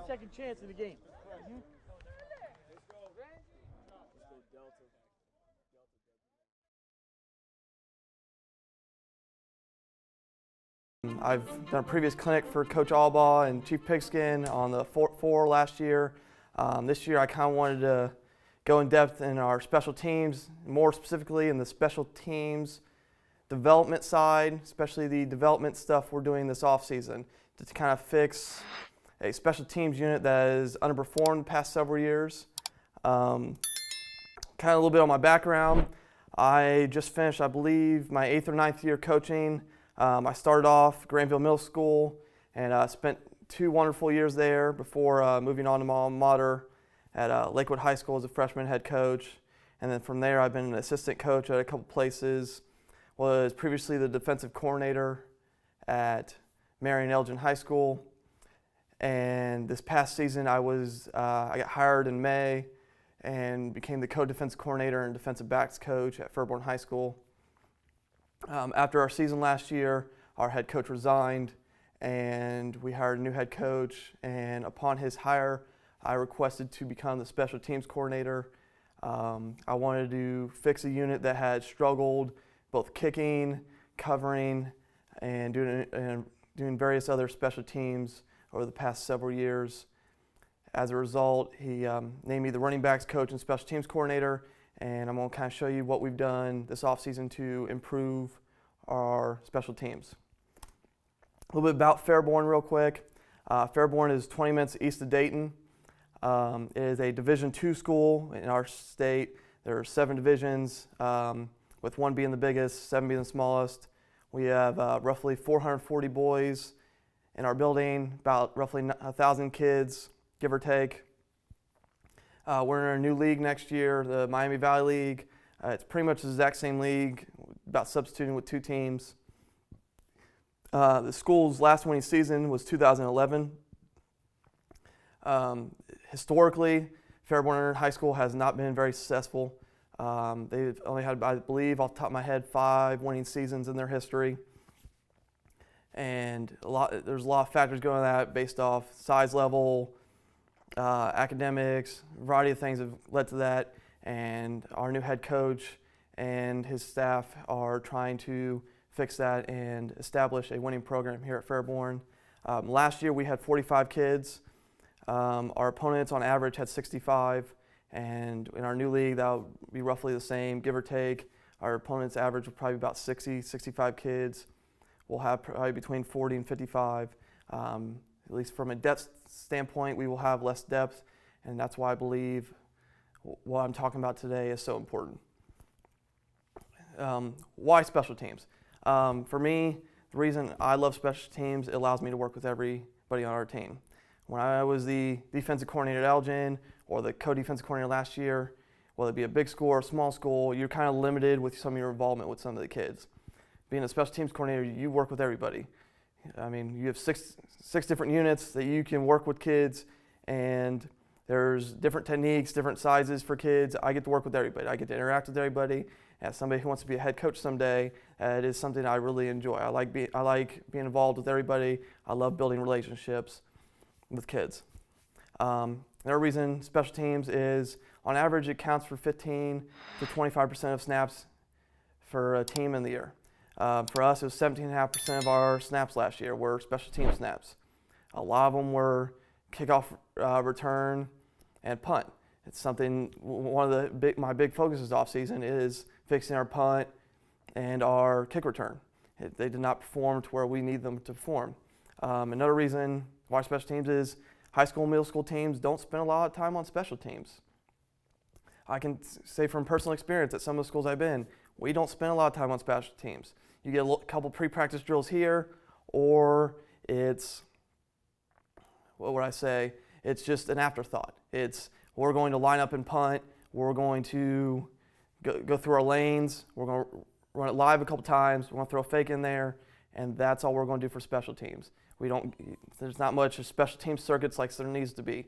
second chance in the game. I've done a previous clinic for Coach Albaugh and Chief Pigskin on the 4 last year. This year I kind of wanted to go in depth in our special teams, more specifically in the special teams development side, especially the development stuff we're doing this off season to kind of fix a special teams unit that has underperformed the past several years. Kind of a little bit on my background. I just finished, I believe, my 8th or 9th year coaching. I started off Granville Middle School and spent 2 wonderful years there before moving on to my alma mater at Lakewood High School as a freshman head coach. And then from there, I've been an assistant coach at a couple places. Was previously the defensive coordinator at Marion Elgin High School. And this past season, I got hired in May and became the co-defensive coordinator and defensive backs coach at Fairborn High School. After our season last year, our head coach resigned and we hired a new head coach, and upon his hire, I requested to become the special teams coordinator. I wanted to fix a unit that had struggled both kicking, covering, and doing various other special teams over the past several years. As a result, he named me the running backs coach and special teams coordinator, and I'm going to kind of show you what we've done this offseason to improve our special teams. A little bit about Fairborn real quick. Fairborn is 20 minutes east of Dayton. It is a Division II school in our state. There are 7 divisions, with 1 being the biggest, 7 being the smallest. We have roughly 440 boys in our building, about roughly 1,000 kids, give or take. We're in a new league next year, the Miami Valley League. It's pretty much the exact same league, about substituting with 2 teams. The school's last winning season was 2011. Historically, Fairborn High School has not been very successful. They've only had, I believe, off the top of my head, 5 winning seasons in their history. And there's a lot of factors going on that based off size level, academics, a variety of things have led to that, and our new head coach and his staff are trying to fix that and establish a winning program here at Fairborn. Last year we had 45 kids. Our opponents on average had 65, and in our new league that would be roughly the same, give or take. Our opponents average would probably be about 60, 65 kids. We'll have probably between 40 and 55. At least from a depth standpoint, we will have less depth, and that's why I believe what I'm talking about today is so important. Why special teams? For me, the reason I love special teams, it allows me to work with everybody on our team. When I was the defensive coordinator at Elgin or the co-defensive coordinator last year, whether it be a big school or a small school, you're kind of limited with some of your involvement with some of the kids. Being a special teams coordinator, you work with everybody. I mean, you have six different units that you can work with kids, and there's different techniques, different sizes for kids. I get to work with everybody. I get to interact with everybody. As somebody who wants to be a head coach someday, it is something I really enjoy. I like being involved with everybody. I love building relationships with kids. Another reason special teams is, on average, it counts for 15 to 25% of snaps for a team in the year. For us, it was 17.5% of our snaps last year were special team snaps. A lot of them were kickoff, return, and punt. It's something, one of my big focuses off season is fixing our punt and our kick return. They did not perform to where we need them to perform. Another reason why special teams is high school and middle school teams don't spend a lot of time on special teams. I can say from personal experience at some of the schools I've been, we don't spend a lot of time on special teams. You get a couple pre-practice drills here, or it's, what would I say? It's just an afterthought. It's, we're going to line up and punt, we're going to go through our lanes, we're going to run it live a couple times, we're going to throw a fake in there, and that's all we're going to do for special teams. There's not much of special team circuits like there needs to be.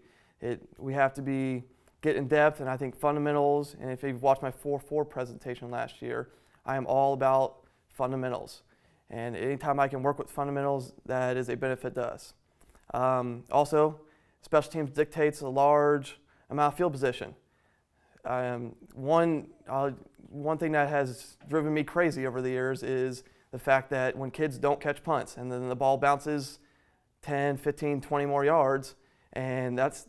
We have to get in depth, and I think fundamentals, and if you've watched my 4-4 presentation last year, I am all about fundamentals. And anytime I can work with fundamentals, that is a benefit to us. Also, special teams dictates a large amount of field position. One thing that has driven me crazy over the years is the fact that when kids don't catch punts and then the ball bounces 10, 15, 20 more yards, and that's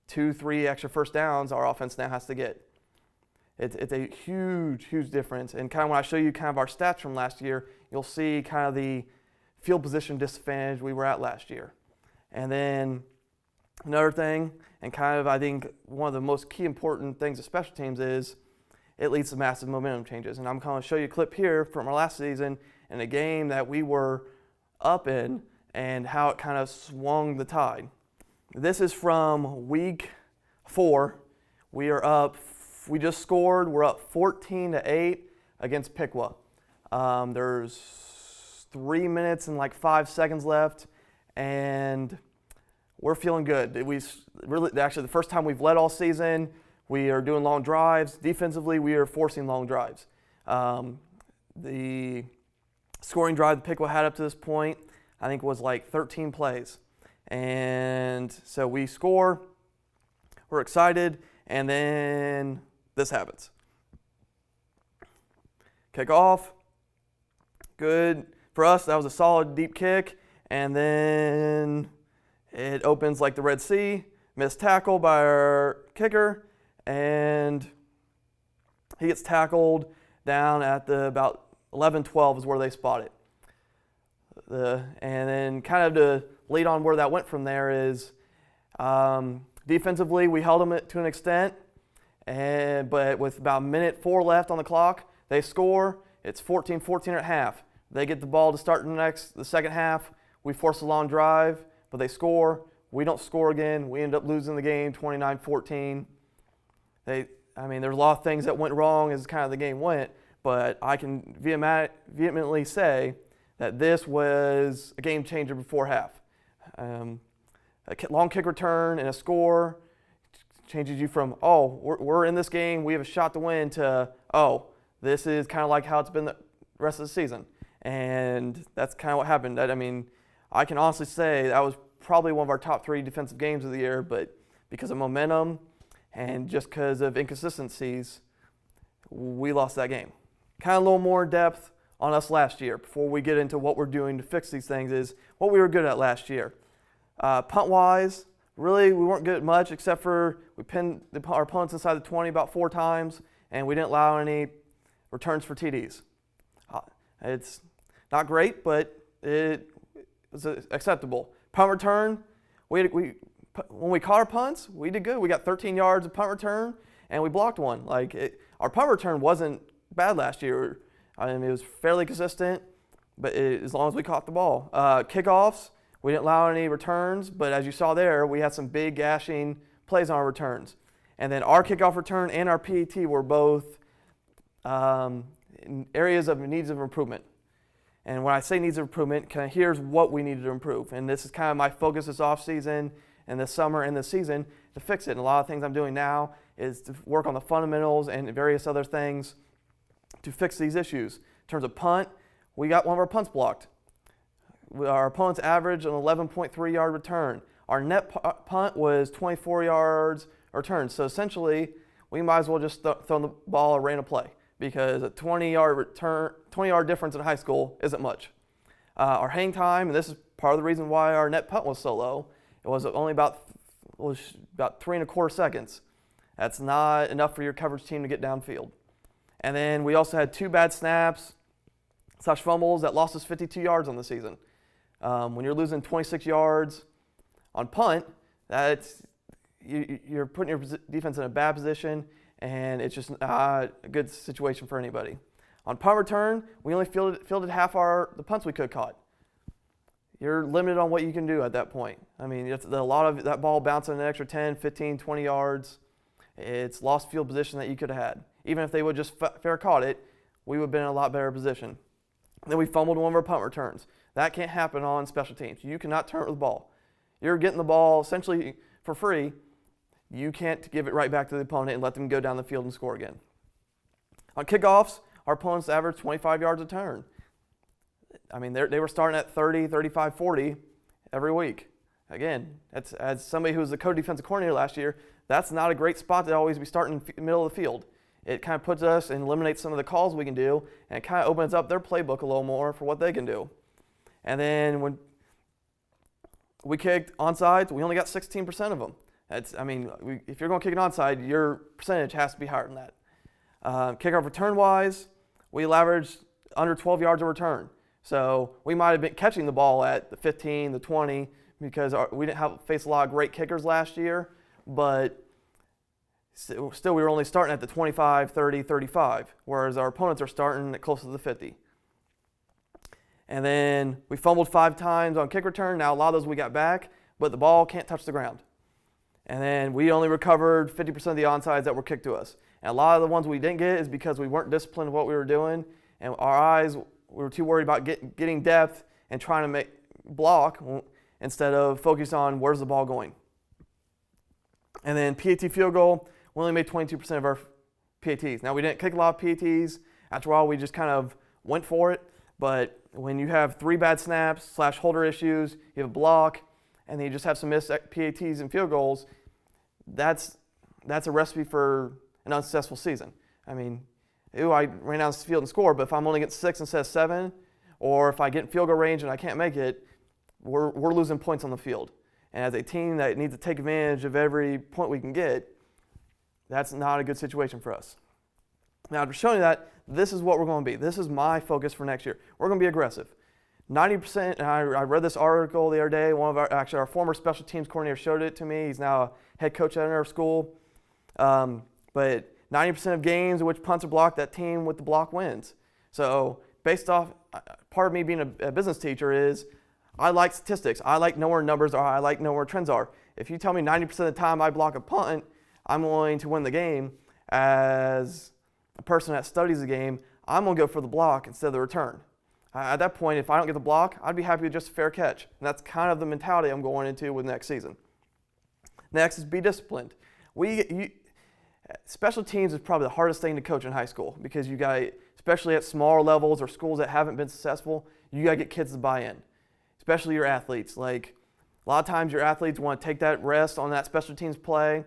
2, 3 extra first downs our offense now has to get. It's a huge, huge difference. And kind of when I show you kind of our stats from last year, you'll see kind of the field position disadvantage we were at last year. And then another thing, and kind of I think one of the most key important things of special teams is it leads to massive momentum changes. And I'm going to show you a clip here from our last season in a game that we were up in and how it kind of swung the tide. This is from week 4. We just scored. We're up 14-8 against Piqua. There's 3 minutes and like 5 seconds left, and we're feeling good. Actually, the first time we've led all season. We are doing long drives. Defensively, we are forcing long drives. The scoring drive that Piqua had up to this point, I think, was like 13 plays. And so we score. We're excited, and then this happens. Kick off. Good. For us, that was a solid deep kick, and then it opens like the Red Sea. Missed tackle by our kicker, and he gets tackled down at about 11-12 is where they spot it. And then kind of to lead on where that went from there is defensively we held them to an extent, but with about minute 4 left on the clock, they score. It's 14-14 at half. They get the ball to start the second half. We force a long drive, but they score. We don't score again. We end up losing the game 29-14. There's a lot of things that went wrong as kind of the game went, but I can vehemently say that this was a game changer before half. A long kick return and a score changes you from, we're in this game, we have a shot to win, to, this is kind of like how it's been the rest of the season. And that's kind of what happened. I can honestly say that was probably one of our top 3 defensive games of the year, but because of momentum and just because of inconsistencies, we lost that game. Kind of a little more depth on us last year before we get into what we're doing to fix these things is what we were good at last year. Punt-wise, really we weren't good at much except for we pinned our punts inside the 20 about 4 times, and we didn't allow any returns for TDs. It's not great, but it was acceptable. Punt return, when we caught our punts, we did good. We got 13 yards of punt return, and we blocked one. Our punt return wasn't bad last year. It was fairly consistent, but as long as we caught the ball. Kickoffs, we didn't allow any returns, but as you saw there, we had some big gashing plays on our returns. And then our kickoff return and our PAT were both in areas of needs of improvement. And when I say needs of improvement, here's what we needed to improve. And this is kind of my focus this offseason and this summer and this season to fix it. And a lot of things I'm doing now is to work on the fundamentals and various other things to fix these issues. In terms of punt, we got one of our punts blocked. Our opponent's averaged an 11.3 yard return. Our net punt was 24 yards return. So essentially, we might as well just throw the ball or ran a play because a 20-yard difference in high school isn't much. Our hang time, and this is part of the reason why our net punt was so low, it was only about 3.25 seconds. That's not enough for your coverage team to get downfield. And then we also had 2 bad snaps / fumbles that lost us 52 yards on the season. When you're losing 26 yards on punt, you're putting your defense in a bad position, and it's just not a good situation for anybody. On punt return, we only fielded half the punts we could have caught. You're limited on what you can do at that point. It's a lot of that ball bouncing an extra 10, 15, 20 yards. It's lost field position that you could have had. Even if they would just fair caught it, we would have been in a lot better position. Then we fumbled one of our punt returns. That can't happen on special teams. You cannot turn with the ball. You're getting the ball essentially for free. You can't give it right back to the opponent and let them go down the field and score again. On kickoffs, our opponents averaged 25 yards a turn. They were starting at 30, 35, 40 every week. again, that's, as somebody who was the co-defensive coordinator last year, that's not a great spot to always be starting in the middle of the field. It kind of puts us and eliminates some of the calls we can do, and it kind of opens up their playbook a little more for what they can do. And then when we kicked onside, we only got 16% of them. If you're going to kick an onside, your percentage has to be higher than that. Kickoff return-wise, we averaged under 12 yards of return. So we might have been catching the ball at the 15, the 20, because we didn't face a lot of great kickers last year, but still we were only starting at the 25, 30, 35, whereas our opponents are starting at close to the 50. And then we fumbled 5 times on kick return. Now a lot of those we got back, but the ball can't touch the ground. And then we only recovered 50% of the onsides that were kicked to us. And a lot of the ones we didn't get is because we weren't disciplined in what we were doing, and we were too worried about getting depth and trying to block instead of focus on where's the ball going. And then PAT field goal, we only made 22% of our PATs. Now we didn't kick a lot of PATs. After a while, we just kind of went for it. But when you have 3 bad snaps / holder issues, you have a block, and then you just have some missed PATs and field goals, that's a recipe for an unsuccessful season. I mean, I ran out of the field and scored, but if I'm only getting 6 instead of 7, or if I get in field goal range and I can't make it, we're losing points on the field. And as a team that needs to take advantage of every point we can get, that's not a good situation for us. Now, to show you that, this is what we're going to be. This is my focus for next year. We're going to be aggressive. 90%, and I read this article the other day. One of our former special teams coordinator showed it to me. He's now a head coach at our school. But 90% of games in which punts are blocked, that team with the block wins. So based off, part of me being a business teacher is I like statistics. I like knowing where numbers are. I like knowing where trends are. If you tell me 90% of the time I block a punt, I'm going to win the game. As a person that studies the game, I'm going to go for the block instead of the return. At that point, if I don't get the block, I'd be happy with just a fair catch. And that's kind of the mentality I'm going into with next season. Next is be disciplined. Special teams is probably the hardest thing to coach in high school because you got, especially at smaller levels or schools that haven't been successful, you got to get kids to buy in, especially your athletes. Like a lot of times your athletes want to take that rest on that special teams play,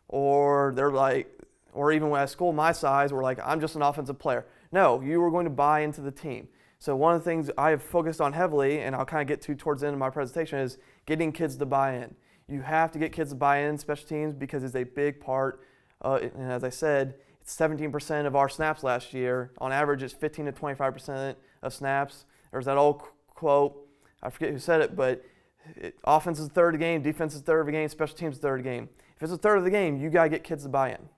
or they're like, or even at a school my size, we're like, I'm just an offensive player. No, you are going to buy into the team. So one of the things I have focused on heavily, and I'll kind of get to towards the end of my presentation, is getting kids to buy in. You have to get kids to buy in special teams because it's a big part. And as I said, it's 17% of our snaps last year. On average, it's 15 to 25% of snaps. There's that old quote, I forget who said it, but offense is a third of the game, defense is a third of the game, special teams is a third of the game. If it's a third of the game, you got to get kids to buy in.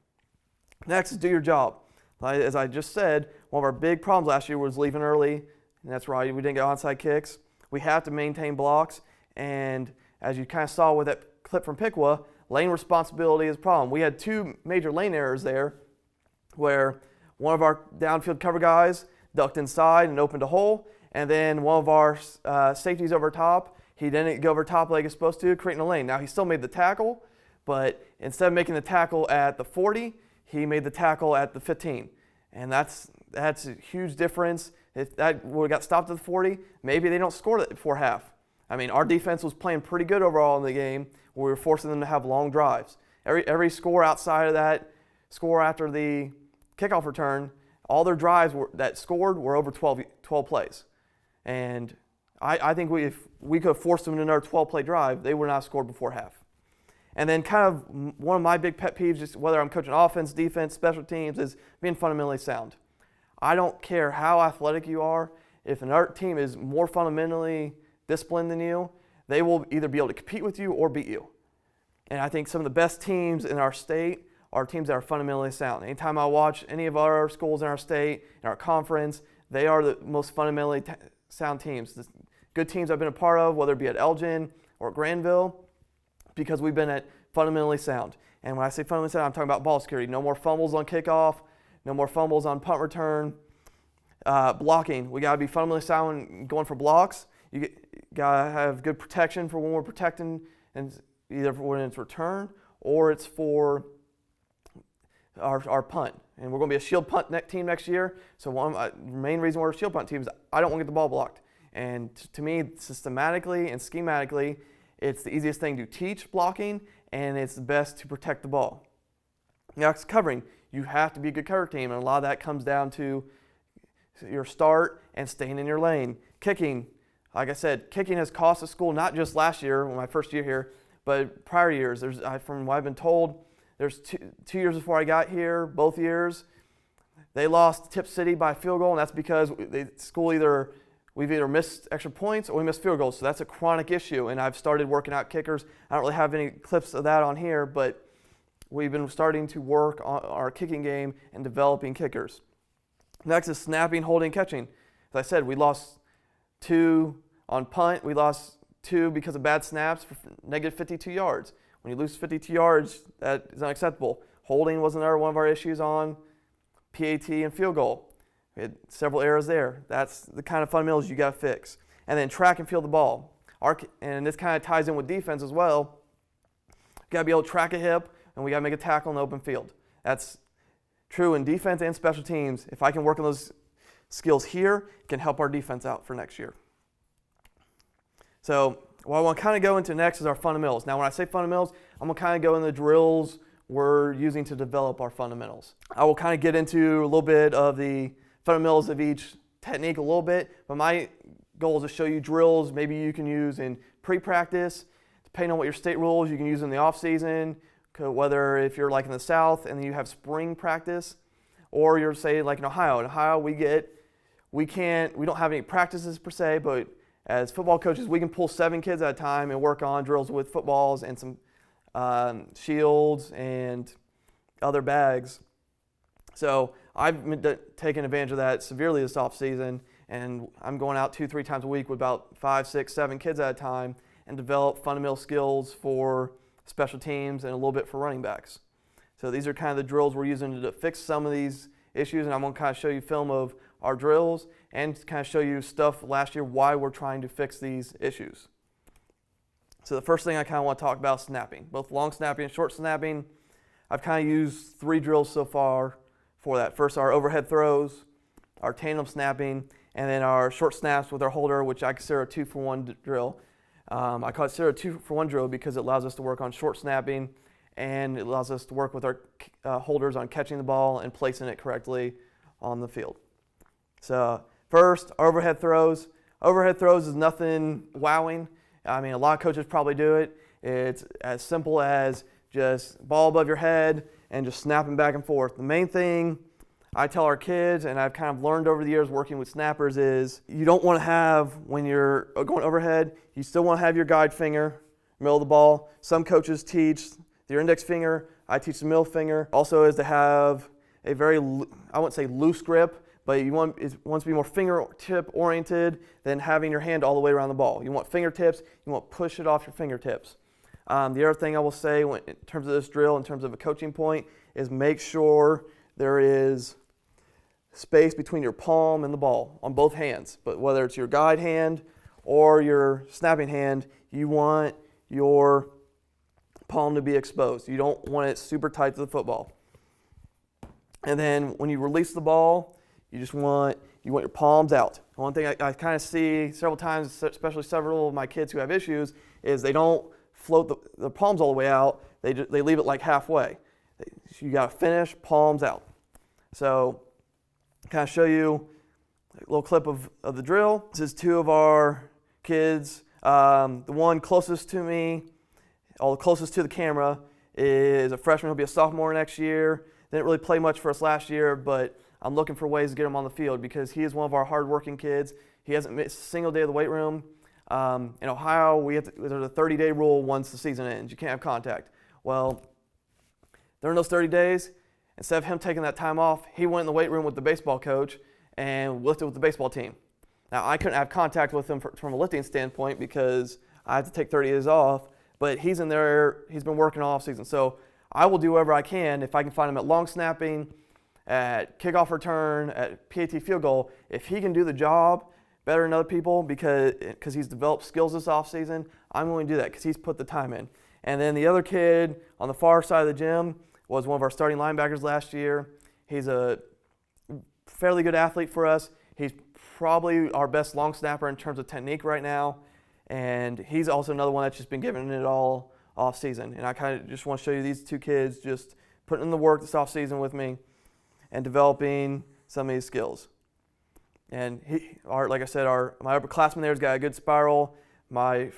Next is do your job. As I just said, one of our big problems last year was leaving early, and that's why we didn't get onside kicks. We have to maintain blocks, and as you kind of saw with that clip from Piqua, lane responsibility is a problem. We had 2 major lane errors there where one of our downfield cover guys ducked inside and opened a hole, and then one of our safeties over top, he didn't go over top like he's supposed to, creating a lane. Now, he still made the tackle, but instead of making the tackle at the 40, he made the tackle at the 15. And that's a huge difference. If that would have got stopped at the 40, maybe they don't score it before half. I mean, our defense was playing pretty good overall in the game. We were forcing them to have long drives. Every score outside of that score after the kickoff return, all their drives that scored were over 12 plays. And I think if we could have forced them into another 12-play drive, they would not have scored before half. And then kind of one of my big pet peeves, just whether I'm coaching offense, defense, special teams, is being fundamentally sound. I don't care how athletic you are. If another team is more fundamentally disciplined than you, they will either be able to compete with you or beat you. And I think some of the best teams in our state are teams that are fundamentally sound. Anytime I watch any of our schools in our state, in our conference, they are the most fundamentally sound teams. The good teams I've been a part of, whether it be at Elgin or Granville, because we've been at fundamentally sound. And when I say fundamentally sound, I'm talking about ball security. No more fumbles on kickoff, no more fumbles on punt return. Blocking, we got to be fundamentally sound going for blocks. You got to have good protection for when we're protecting, and either when it's return or it's for our punt. And we're going to be a shield punt team next year. So the main reason we're a shield punt team is I don't want to get the ball blocked. And to me, systematically and schematically, It's the easiest thing to teach blocking, and it's the best to protect the ball. Next, covering. You have to be a good cover team, and a lot of that comes down to your start and staying in your lane. Kicking, like I said, kicking has cost the school not just last year, my first year here, but prior years. From what I've been told, there's two years before I got here, both years, they lost Tip City by field goal, and that's because we've either missed extra points or we missed field goals. So that's a chronic issue, and I've started working out kickers. I don't really have any clips of that on here, but we've been starting to work on our kicking game and developing kickers. Next is snapping, holding, catching. As I said, we lost 2 on punt. We lost 2 because of bad snaps for negative 52 yards. When you lose 52 yards, that is unacceptable. Holding was another one of our issues on PAT and field goal. We had several errors there. That's the kind of fundamentals you got to fix. And then track and field the ball. And this kind of ties in with defense as well. You got to be able to track a hip, and we got to make a tackle in the open field. That's true in defense and special teams. If I can work on those skills here, it can help our defense out for next year. So what I want to kind of go into next is our fundamentals. Now, when I say fundamentals, I'm going to kind of go into the drills we're using to develop our fundamentals. I will kind of get into a little bit of the fundamentals of each technique a little bit, but my goal is to show you drills maybe you can use in pre-practice. Depending on what your state rules, you can use in the off-season, whether if you're like in the South and you have spring practice, or you're say like in Ohio. In Ohio, we don't have any practices per se, but as football coaches, we can pull 7 kids at a time and work on drills with footballs and some shields and other bags. So I've been taking advantage of that severely this off season, and I'm going out 2-3 times a week with about 5, 6, 7 kids at a time and develop fundamental skills for special teams and a little bit for running backs. So these are kind of the drills we're using to fix some of these issues, and I'm going to kind of show you film of our drills and kind of show you stuff last year why we're trying to fix these issues. So the first thing I kind of want to talk about is snapping, both long snapping and short snapping. I've kind of used 3 drills so far for that. First, our overhead throws, our tandem snapping, and then our short snaps with our holder, which I consider a 2-for-1 drill. I consider it a 2-for-1 drill because it allows us to work on short snapping, and it allows us to work with our holders on catching the ball and placing it correctly on the field. So first, overhead throws. Overhead throws is nothing wowing. I mean, a lot of coaches probably do it. It's as simple as just ball above your head and just snapping back and forth. The main thing I tell our kids, and I've kind of learned over the years working with snappers, is you don't want to have, when you're going overhead, you still want to have your guide finger, middle of the ball. Some coaches teach your index finger. I teach the middle finger. Also is to have a very, I wouldn't say loose grip, but it wants to be more fingertip oriented than having your hand all the way around the ball. You want fingertips, you want to push it off your fingertips. The other thing I will say in terms of this drill, in terms of a coaching point, is make sure there is space between your palm and the ball on both hands. But whether it's your guide hand or your snapping hand, you want your palm to be exposed. You don't want it super tight to the football. And then when you release the ball, you want your palms out. One thing I kind of see several times, especially several of my kids who have issues, is they don't float the palms all the way out. They leave it like halfway. You got to finish palms out. So kind of show you a little clip of the drill. This is 2 of our kids. The one closest to me, or closest to the camera, is a freshman. He'll be a sophomore next year. Didn't really play much for us last year, but I'm looking for ways to get him on the field because he is one of our hard-working kids. He hasn't missed a single day of the weight room. In Ohio, there's a 30-day rule once the season ends. You can't have contact. Well, during those 30 days, instead of him taking that time off, he went in the weight room with the baseball coach and lifted with the baseball team. Now, I couldn't have contact with him from a lifting standpoint because I had to take 30 days off, but he's in there. He's been working all season. So I will do whatever I can if I can find him at long snapping, at kickoff return, at PAT field goal. If he can do the job better than other people because he's developed skills this offseason, I'm going to do that because he's put the time in. And then the other kid on the far side of the gym was one of our starting linebackers last year. He's a fairly good athlete for us. He's probably our best long snapper in terms of technique right now. And he's also another one that's just been giving it all off season. And I kind of just want to show you these two kids just putting in the work this off season with me and developing some of these skills. And like I said, my upperclassman there's got a good spiral. My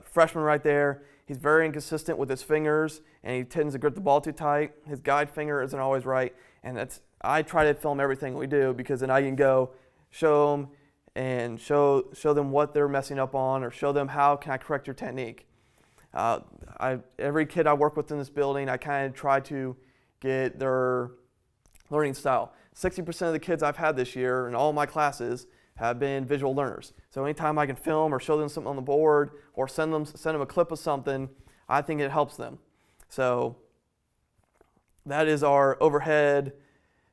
freshman right there, he's very inconsistent with his fingers, and he tends to grip the ball too tight. His guide finger isn't always right, and I try to film everything we do because then I can go show them and show them what they're messing up on, or show them how can I correct your technique. Every kid I work with in this building, I kind of try to get their learning style. 60% of the kids I've had this year in all my classes have been visual learners. So anytime I can film or show them something on the board or send them a clip of something, I think it helps them. So that is our overhead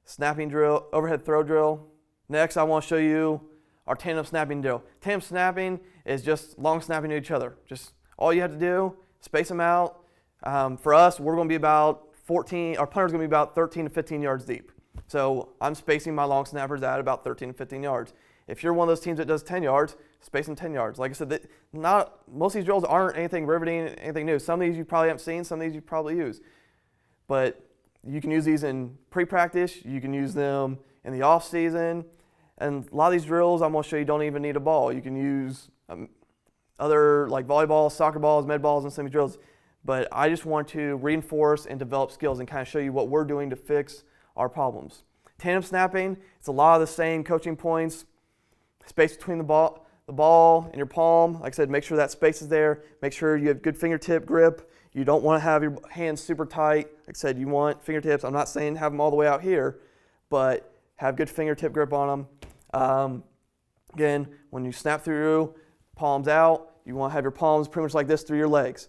snapping drill, overhead throw drill. Next, I want to show you our tandem snapping drill. Tandem snapping is just long snapping to each other. Just all you have to do, space them out. For us, we're going to be about 14, our punter's going to be about 13 to 15 yards deep. So I'm spacing my long snappers at about 13 to 15 yards. If you're one of those teams that does 10 yards, space them 10 yards. Like I said, most of these drills aren't anything riveting, anything new. Some of these you probably haven't seen, some of these you probably use. But you can use these in pre-practice, you can use them in the off season, and a lot of these drills I'm going to show you don't even need a ball. You can use other like volleyball, soccer balls, med balls, and some of these drills. But I just want to reinforce and develop skills and kind of show you what we're doing to fix our problems. Tandem snapping, it's a lot of the same coaching points. Space between the ball and your palm. Like I said, make sure that space is there. Make sure you have good fingertip grip. You don't want to have your hands super tight. Like I said, you want fingertips. I'm not saying have them all the way out here, but have good fingertip grip on them. Again, when you snap through, palms out, you want to have your palms pretty much like this through your legs.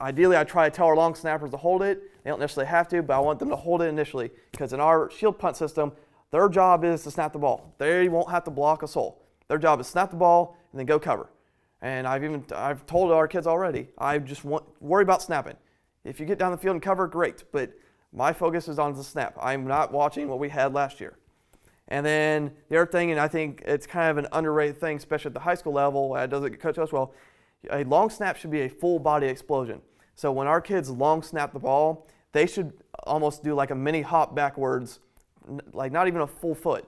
Ideally, I try to tell our long snappers to hold it. They don't necessarily have to, but I want them to hold it initially, because in our shield punt system, their job is to snap the ball. They won't have to block a soul. Their job is snap the ball and then go cover. And I've told our kids already, I just worry about snapping. If you get down the field and cover, great, but my focus is on the snap. I'm not watching what we had last year. And then the other thing, and I think it's kind of an underrated thing, especially at the high school level, it doesn't get coached as well, a long snap should be a full body explosion. So when our kids long snap the ball, they should almost do like a mini hop backwards, like not even a full foot.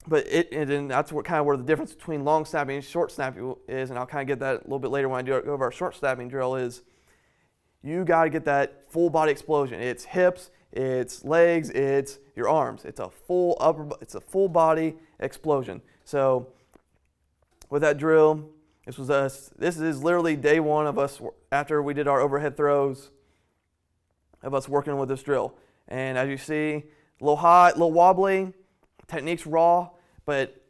But and that's where the difference between long snapping and short snapping is, and I'll kind of get that a little bit later when I go over our short snapping drill, is you got to get that full body explosion. It's hips, it's legs, it's your arms. It's a full body explosion. So with that drill, this is literally day one of us after we did our overhead throws of us working with this drill. And as you see, a little hot, a little wobbly, technique's raw, but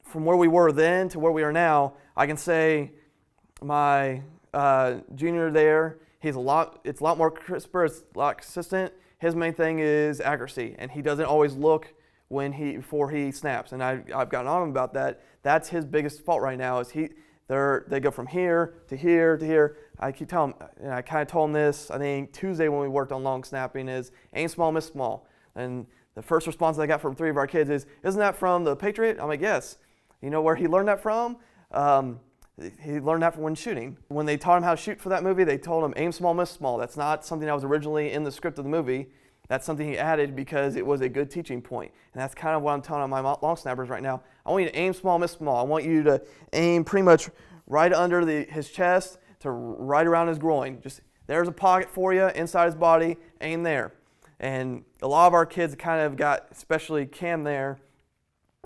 from where we were then to where we are now, I can say my junior there, it's a lot more crisper, it's a lot consistent. His main thing is accuracy, and he doesn't always look before he snaps, and I've gotten on him about that. That's his biggest fault right now, is they go from here to here to here. I keep telling him, and I kind of told him this, I think Tuesday when we worked on long snapping, is aim small, miss small. And the first response I got from 3 of our kids is, isn't that from the Patriot? I'm like, yes. You know where he learned that from? He learned that from when shooting. When they taught him how to shoot for that movie, they told him aim small, miss small. That's not something that was originally in the script of the movie. That's something he added because it was a good teaching point. And that's kind of what I'm telling my long snappers right now. I want you to aim small, miss small. I want you to aim pretty much right under his chest to right around his groin. Just there's a pocket for you inside his body, aim there. And a lot of our kids kind of got, especially Cam there,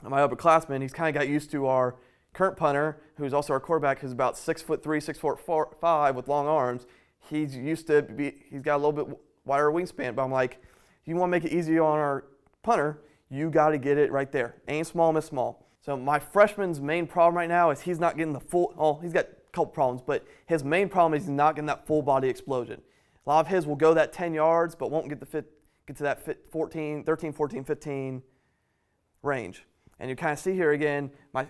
my upperclassman, he's kind of got used to our current punter, who's also our quarterback, who's about 6'3", 6'5" with long arms. He's got a little bit wider wingspan, but I'm like, if you want to make it easier on our punter, you got to get it right there. Aim small, miss small. So my freshman's main problem right now is he's not getting the full, he's got a couple problems, but his main problem is he's not getting that full body explosion. A lot of his will go that 10 yards, but won't get to that 13, 14, 15 range. And you kind of see here again, my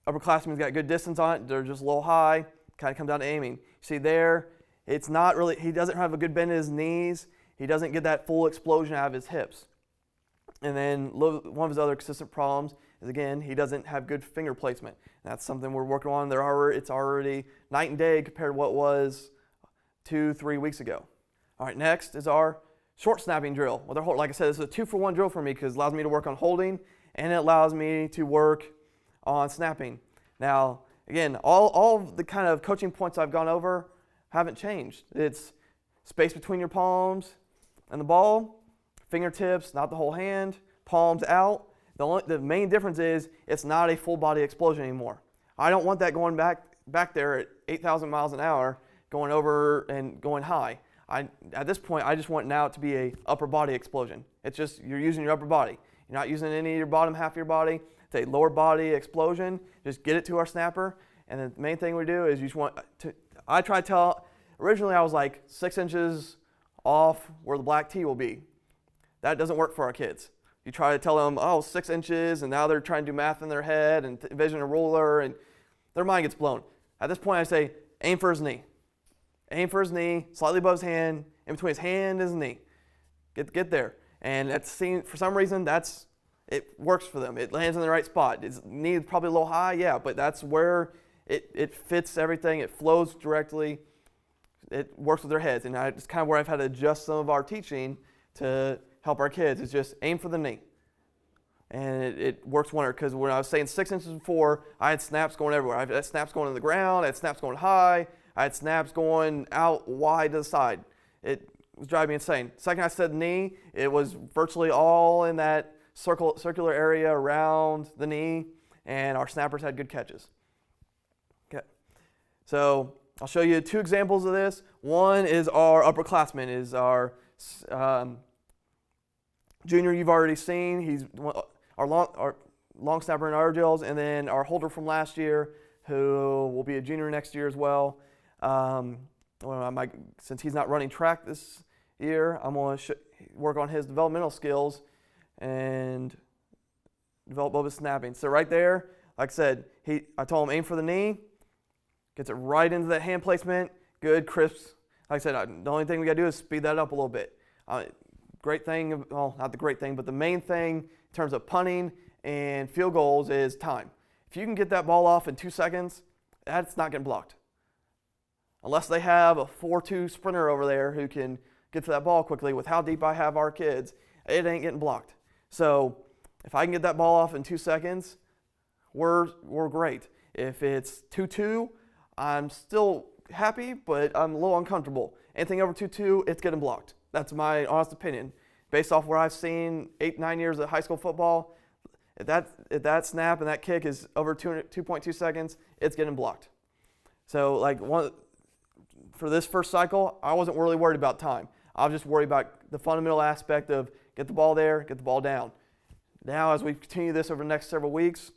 upperclassman's got good distance on it. They're just a little high, kind of come down to aiming. You see there, it's not really, he doesn't have a good bend in his knees. He doesn't get that full explosion out of his hips. And then one of his other consistent problems, is, again, he doesn't have good finger placement. And that's something we're working on. It's already night and day compared to what it was 2-3 weeks ago. All right, next is our short snapping drill. Like I said, this is a 2-for-1 drill for me because it allows me to work on holding and it allows me to work on snapping. Now, again, all of the kind of coaching points I've gone over haven't changed. It's space between your palms and the ball, fingertips, not the whole hand, palms out. The main difference is it's not a full body explosion anymore. I don't want that going back there at 8,000 miles an hour, going over and going high. At this point, I just want now it to be a upper body explosion. It's just you're using your upper body. You're not using any of your bottom half of your body. It's a lower body explosion. Just get it to our snapper. And the main thing we do is you just want to, I try to tell, originally I was like 6 inches off where the black tee will be. That doesn't work for our kids. You try to tell them, oh, 6 inches, and now they're trying to do math in their head and envision a ruler, and their mind gets blown. At this point, I say, aim for his knee. Aim for his knee, slightly above his hand, in between his hand and his knee. Get there. And for some reason, it works for them. It lands in the right spot. His knee is probably a little high, yeah, but that's where it fits everything. It flows directly. It works with their heads. And it's kind of where I've had to adjust some of our teaching to help our kids. It's just aim for the knee. And it works wonder, because when I was saying 6 inches before, I had snaps going everywhere. I had snaps going to the ground. I had snaps going high. I had snaps going out wide to the side. It was driving me insane. The second I said knee, it was virtually all in that circular area around the knee, and our snappers had good catches. Okay, so I'll show you 2 examples of this. One is our upperclassman, is our junior you've already seen. He's our long snapper in our drills, and then our holder from last year, who will be a junior next year as well. Since he's not running track this year, I'm going to work on his developmental skills and develop both his snapping. So right there, like I said, I told him aim for the knee, gets it right into that hand placement, good, crisp. Like I said, the only thing we got to do is speed that up a little bit. Great thing, well, not the great thing, but the main thing in terms of punting and field goals is time. If you can get that ball off in 2 seconds, that's not getting blocked. Unless they have a 4.2 sprinter over there who can get to that ball quickly. With how deep I have our kids, it ain't getting blocked. So if I can get that ball off in 2 seconds, we're great. If it's 2.2, I'm still happy, but I'm a little uncomfortable. Anything over 2.2, it's getting blocked. That's my honest opinion. Based off where I've seen 8-9 years of high school football, if that snap and that kick is over 2.2 seconds, it's getting blocked. So for this first cycle, I wasn't really worried about time. I was just worried about the fundamental aspect of get the ball there, get the ball down. Now, as we continue this over the next several weeks,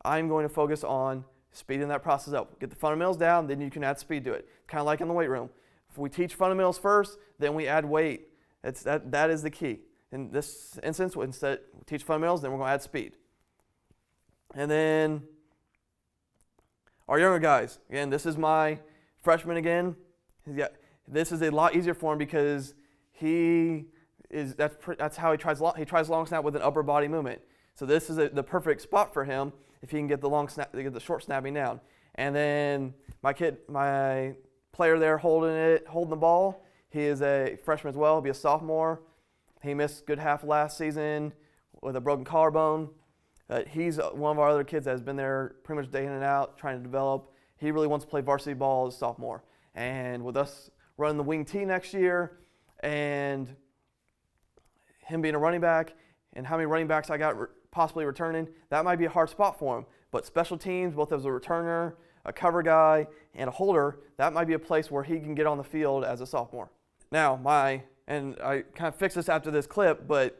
I'm going to focus on speeding that process up. Get the fundamentals down, then you can add speed to it. Kind of like in the weight room. If we teach fundamentals first, then we add weight. That is the key. In this instance, instead we teach fundamentals, then we're going to add speed. And then our younger guys. Again, this is my freshman again. This is a lot easier for him because that's how he tries long snap with an upper body movement. So this is the perfect spot for him if he can get the short snapping down. And then my player there holding the ball, he is a freshman as well. He'll be a sophomore. He missed a good half of last season with a broken collarbone. He's one of our other kids that has been there pretty much day in and out trying to develop. He really wants to play varsity ball as a sophomore. And with us running the wing T next year and him being a running back and how many running backs I got possibly returning, that might be a hard spot for him. But special teams, both as a returner, a cover guy, and a holder, that might be a place where he can get on the field as a sophomore. Now, and I kind of fixed this after this clip, but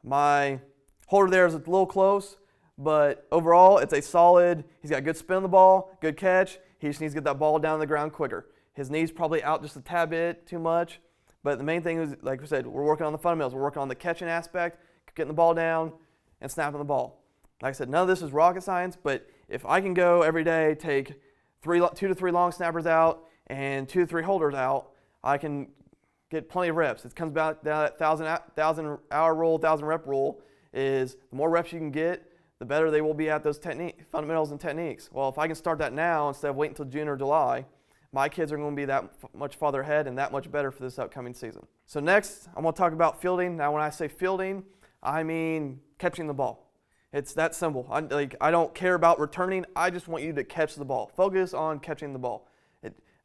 my holder there is a little close, but overall it's a solid, he's got good spin on the ball, good catch. He just needs to get that ball down on the ground quicker. His knee's probably out just a tad bit too much, but the main thing is, like we said, we're working on the fundamentals. We're working on the catching aspect, getting the ball down, and snapping the ball. Like I said, none of this is rocket science, but if I can go every day, take 2 to 3 long snappers out and 2 to 3 holders out, I can get plenty of reps. It comes back down that 1,000 hour rule, 1,000 rep rule is the more reps you can get, the better they will be at those fundamentals and techniques. Well, if I can start that now instead of waiting until June or July, my kids are going to be that much farther ahead and that much better for this upcoming season. So next, I'm going to talk about fielding. Now, when I say fielding, I mean catching the ball. It's that simple. I don't care about returning. I just want you to catch the ball. Focus on catching the ball.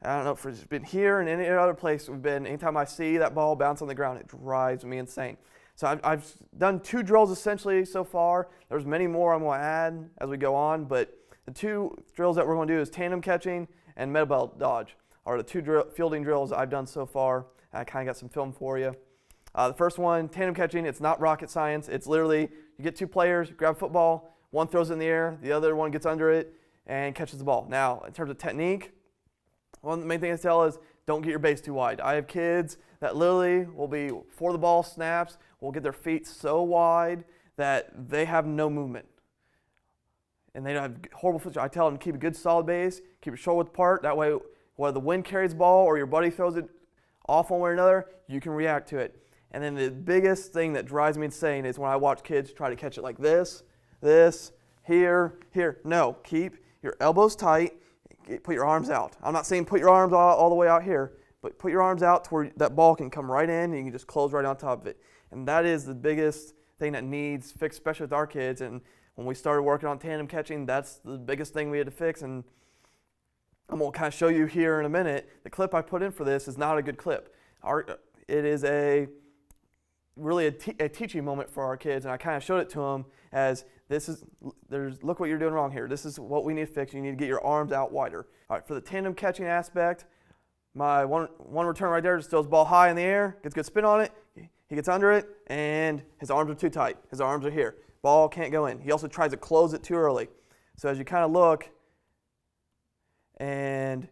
I don't know if it's been here and any other place we've been. Anytime I see that ball bounce on the ground, it drives me insane. So I've done 2 drills essentially so far. There's many more I'm going to add as we go on, but the 2 drills that we're going to do is tandem catching and med ball dodge are the 2 fielding drills I've done so far. I kind of got some film for you. The first one, tandem catching, it's not rocket science. It's literally you get 2 players, you grab a football, one throws it in the air, the other one gets under it and catches the ball. Now, in terms of technique, one of the main things I tell is don't get your base too wide. I have kids that literally will be, before the ball snaps, will get their feet so wide that they have no movement. And they have horrible foot. I tell them to keep a good solid base, keep your shoulder width apart. That way, whether the wind carries the ball or your buddy throws it off one way or another, you can react to it. And then the biggest thing that drives me insane is when I watch kids try to catch it like this, here. No, keep your elbows tight. Put your arms out. I'm not saying put your arms all the way out here, but put your arms out to where that ball can come right in and you can just close right on top of it. And that is the biggest thing that needs fixed, especially with our kids. And when we started working on tandem catching, that's the biggest thing we had to fix. And I'm going to kind of show you here in a minute. The clip I put in for this is not a good clip. It is really a teaching moment for our kids, and I kind of showed it to them as look what you're doing wrong here. This is what we need to fix. You need to get your arms out wider. All right, for the tandem catching aspect, my one return right there just throws the ball high in the air, gets good spin on it, he gets under it, and his arms are too tight. His arms are here. Ball can't go in. He also tries to close it too early. So as you kind of look, and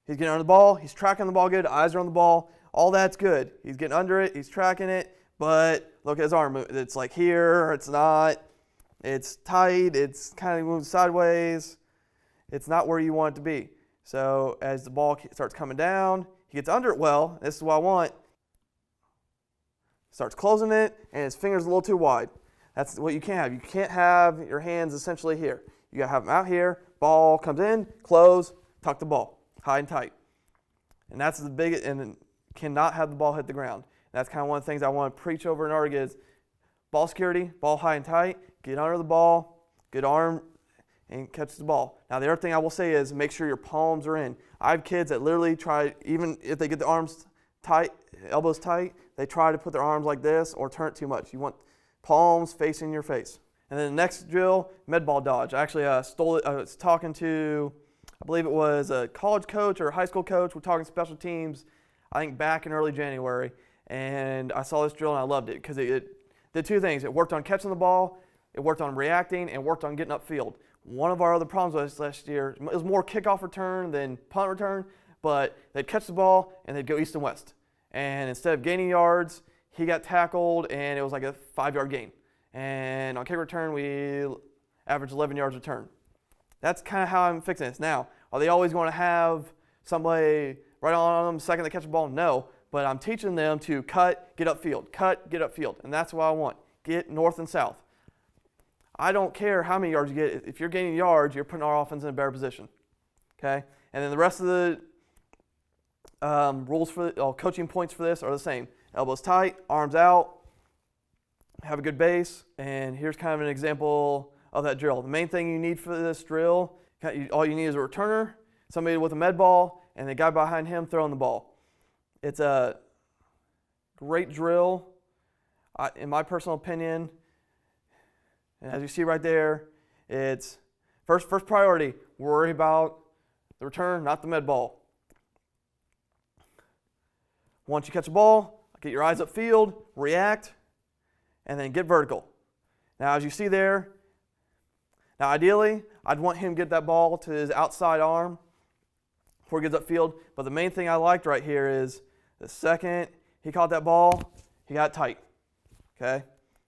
he's getting under the ball, he's tracking the ball good, eyes are on the ball, all that's good. He's getting under it, he's tracking it, but look at his arm. It's like here, it's not. It's tight, it's kind of moving sideways. It's not where you want it to be. So as the ball starts coming down, he gets under it well. This is what I want. Starts closing it, and his finger's a little too wide. That's what you can't have. You can't have your hands essentially here. You gotta have them out here. Ball comes in, close, tuck the ball, high and tight. And that's the biggest, and cannot have the ball hit the ground. And that's kind of one of the things I want to preach over in our kids. Ball security, ball high and tight, get under the ball, good arm, and catch the ball. Now the other thing I will say is make sure your palms are in. I have kids that literally try, even if they get the arms tight, elbows tight, they try to put their arms like this or turn it too much. You want palms facing your face. And then the next drill, med ball dodge. I actually stole it. I was talking to, I believe it was a college coach or a high school coach. We're talking special teams, I think back in early January. And I saw this drill and I loved it because it did 2 things. It worked on catching the ball, it worked on reacting, and worked on getting upfield. One of our other problems was last year, it was more kickoff return than punt return, but they'd catch the ball and they'd go east and west. And instead of gaining yards, he got tackled and it was like a 5-yard gain. And on kick return, we averaged 11 yards return. That's kind of how I'm fixing this. Now, are they always going to have somebody right on them the second they catch the ball? No, but I'm teaching them to cut, get upfield, and that's what I want. Get north and south. I don't care how many yards you get. If you're gaining yards, you're putting our offense in a better position. Okay? And then the rest of the rules for coaching points for this are the same. Elbows tight, arms out, have a good base, and here's kind of an example of that drill. The main thing you need for this drill, all you need is a returner, somebody with a med ball, and the guy behind him throwing the ball. It's a great drill, in my personal opinion. And as you see right there, it's first priority, worry about the return, not the med ball. Once you catch a ball, get your eyes upfield, react, and then get vertical. Now as you see there, now ideally, I'd want him to get that ball to his outside arm before he gets upfield, but the main thing I liked right here is the second he caught that ball, he got tight, okay?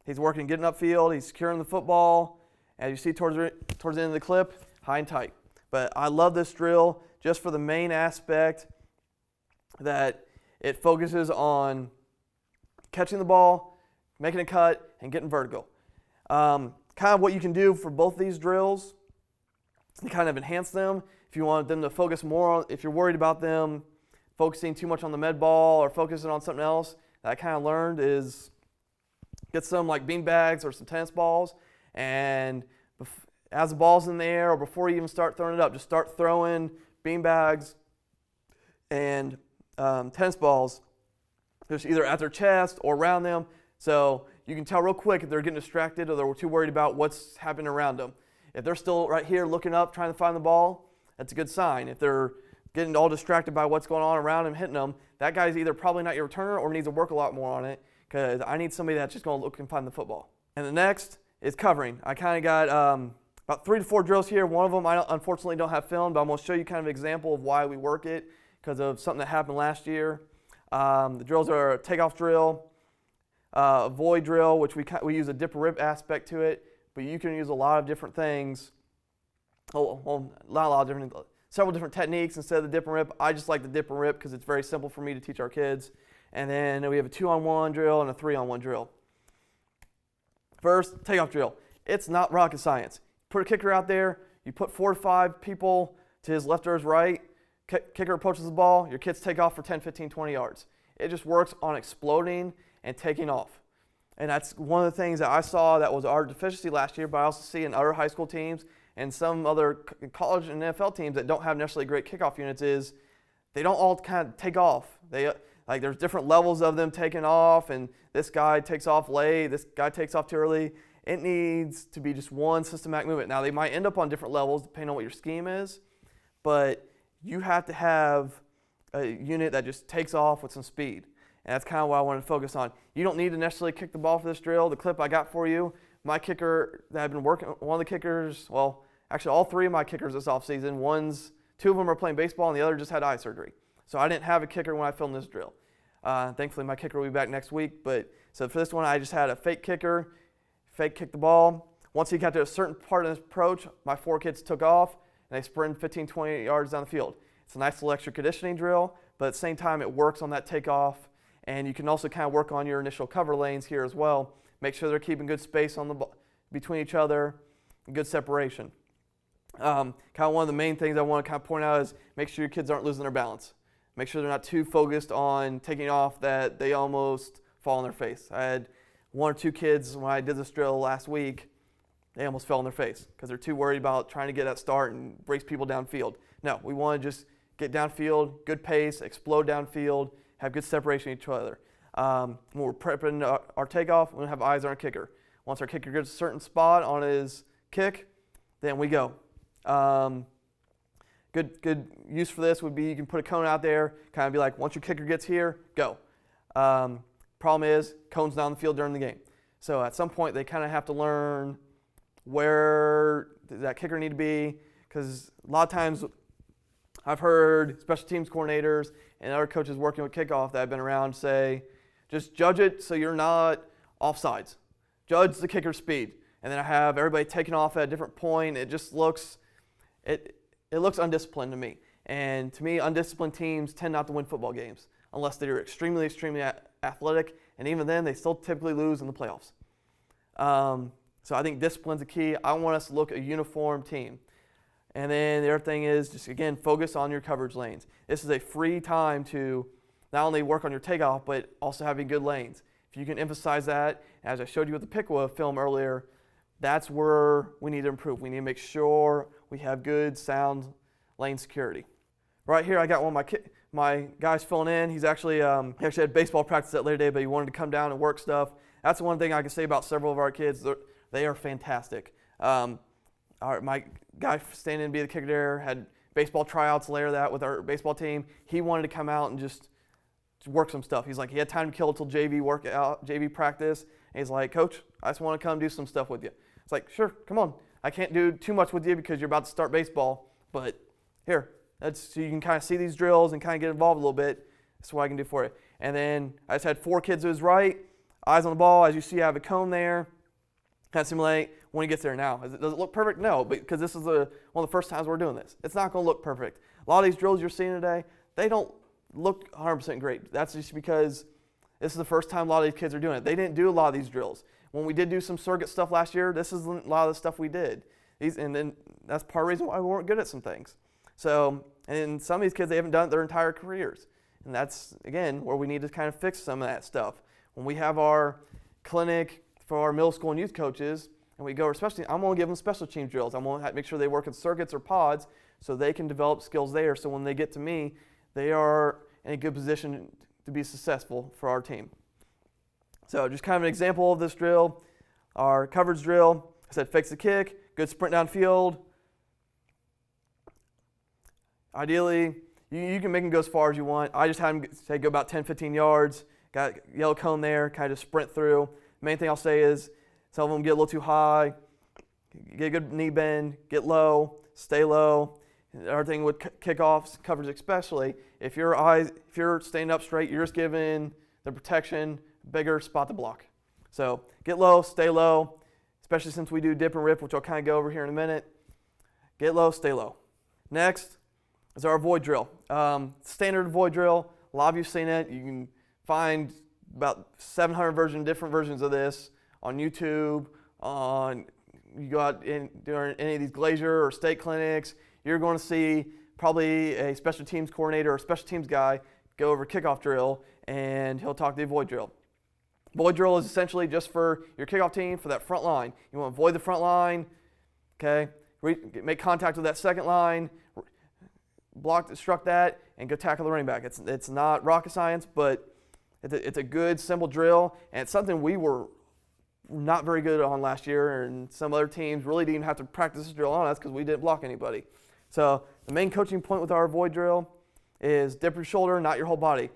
He's working, getting upfield, he's securing the football. As you see towards the end of the clip, high and tight. But I love this drill just for the main aspect that it focuses on catching the ball, making a cut, and getting vertical. Kind of what you can do for both these drills to kind of enhance them. If you want them to focus more on, if you're worried about them focusing too much on the med ball or focusing on something else, that I kind of learned is get some like bean bags or some tennis balls, and as the ball's in the air or before you even start throwing it up, just start throwing bean bags and tennis balls just either at their chest or around them. So you can tell real quick if they're getting distracted or they're too worried about what's happening around them. If they're still right here looking up, trying to find the ball, that's a good sign. If they're getting all distracted by what's going on around them, hitting them, that guy's either probably not your returner or needs to work a lot more on it, because I need somebody that's just going to look and find the football. And the next is covering. I kind of got about 3 to 4 drills here. One of them I unfortunately don't have filmed, but I'm going to show you kind of an example of why we work it because of something that happened last year. The drills are a takeoff drill, a void drill, which we use a dip and rip aspect to it, but you can use a lot of different things. Several different techniques instead of the dip and rip. I just like the dip and rip because it's very simple for me to teach our kids. And then we have a 2-on-1 drill and a 3-on-1 drill. First, takeoff drill. It's not rocket science. Put a kicker out there, you put 4 to 5 people to his left or his right, kicker approaches the ball, your kids take off for 10, 15, 20 yards. It just works on exploding and taking off. And that's one of the things that I saw that was our deficiency last year, but I also see in other high school teams and some other college and NFL teams that don't have necessarily great kickoff units is they don't all kind of take off. There's different levels of them taking off, and this guy takes off late, this guy takes off too early. It needs to be just one systematic movement. Now, they might end up on different levels depending on what your scheme is, but you have to have a unit that just takes off with some speed. And that's kind of what I wanted to focus on. You don't need to necessarily kick the ball for this drill. The clip I got for you, my kicker that I've been working, one of the kickers, well, actually all 3 of my kickers this offseason, 2 of them are playing baseball and the other just had eye surgery. So I didn't have a kicker when I filmed this drill. Thankfully, my kicker will be back next week. So for this one, I just had a fake kicker, fake kick the ball. Once he got to a certain part of this approach, my 4 kids took off and they sprinted 15, 20 yards down the field. It's a nice little extra conditioning drill, but at the same time, it works on that takeoff. And you can also kind of work on your initial cover lanes here as well. Make sure they're keeping good space on between each other, and good separation. Kind of one of the main things I want to kind of point out is make sure your kids aren't losing their balance. Make sure they're not too focused on taking off that they almost fall on their face. I had 1 or 2 kids when I did this drill last week, they almost fell on their face because they're too worried about trying to get that start and race people downfield. No, we want to just get downfield, good pace, explode downfield, have good separation of each other. When we're prepping our takeoff, we're going to have eyes on our kicker. Once our kicker gets a certain spot on his kick, then we go. Good use for this would be you can put a cone out there, kind of be like, once your kicker gets here, go. Problem is, cone's not on the field during the game. So at some point, they kind of have to learn where does that kicker need to be, because a lot of times I've heard special teams coordinators and other coaches working with kickoff that have been around say, just judge it so you're not offsides. Judge the kicker speed. And then I have everybody taking off at a different point. It just looks, it looks undisciplined to me. And to me, undisciplined teams tend not to win football games unless they're extremely, extremely athletic. And even then, they still typically lose in the playoffs. So I think discipline's the key. I want us to look a uniform team. And then the other thing is just, again, focus on your coverage lanes. This is a free time to not only work on your takeoff, but also having good lanes. If you can emphasize that, as I showed you with the Piqua film earlier, that's where we need to improve. We need to make sure we have good, sound lane security. Right here, I got one of my guys filling in. He actually had baseball practice that later day, but he wanted to come down and work stuff. That's one thing I can say about several of our kids. They are fantastic. My guy standing in to be the kicker there had baseball tryouts later that with our baseball team. He wanted to come out and just work some stuff. He's like, he had time to kill until JV practice. And he's like, Coach, I just want to come do some stuff with you. It's like, sure, come on. I can't do too much with you because you're about to start baseball, but here, so you can kind of see these drills and kind of get involved a little bit. That's what I can do for you. And then I just had 4 kids to his right, eyes on the ball. As you see, I have a cone there. Kind of simulate when he gets there now. Does it look perfect? No, because this is one of the first times we're doing this. It's not going to look perfect. A lot of these drills you're seeing today, they don't look 100% great. That's just because this is the first time a lot of these kids are doing it. They didn't do a lot of these drills. When we did do some circuit stuff last year, this is a lot of the stuff we did. And then that's part of the reason why we weren't good at some things. So, and some of these kids, they haven't done it their entire careers. And that's, again, where we need to kind of fix some of that stuff. When we have our clinic for our middle school and youth coaches, and we go, especially, I'm going to give them special team drills. I'm going to make sure they work in circuits or pods so they can develop skills there. So when they get to me, they are in a good position to be successful for our team. So just kind of an example of this drill, our coverage drill. I said fake the kick, good sprint downfield. Ideally, you can make them go as far as you want. I just had them say go about 10, 15 yards. Got yellow cone there, kind of sprint through. Main thing I'll say is some of them get a little too high, get a good knee bend, get low, stay low. Another thing with kickoffs, coverage especially, if you're staying up straight, you're just giving the protection bigger spot to block. So get low, stay low, especially since we do dip and rip, which I'll kind of go over here in a minute. Get low, stay low. Next is our void drill. Standard void drill, a lot of you have seen it. You can find about 700 different versions of this on YouTube, you go out during any of these Glazier or state clinics, you're going to see probably a special teams coordinator or special teams guy go over kickoff drill, and he'll talk the void drill. Void drill is essentially just for your kickoff team, for that front line. You want to void the front line, okay? Make contact with that second line, struck that, and go tackle the running back. It's not rocket science, but it's a good, simple drill, and it's something we were not very good on last year, and some other teams really didn't have to practice this drill on us because we didn't block anybody. So the main coaching point with our void drill is dip your shoulder, not your whole body.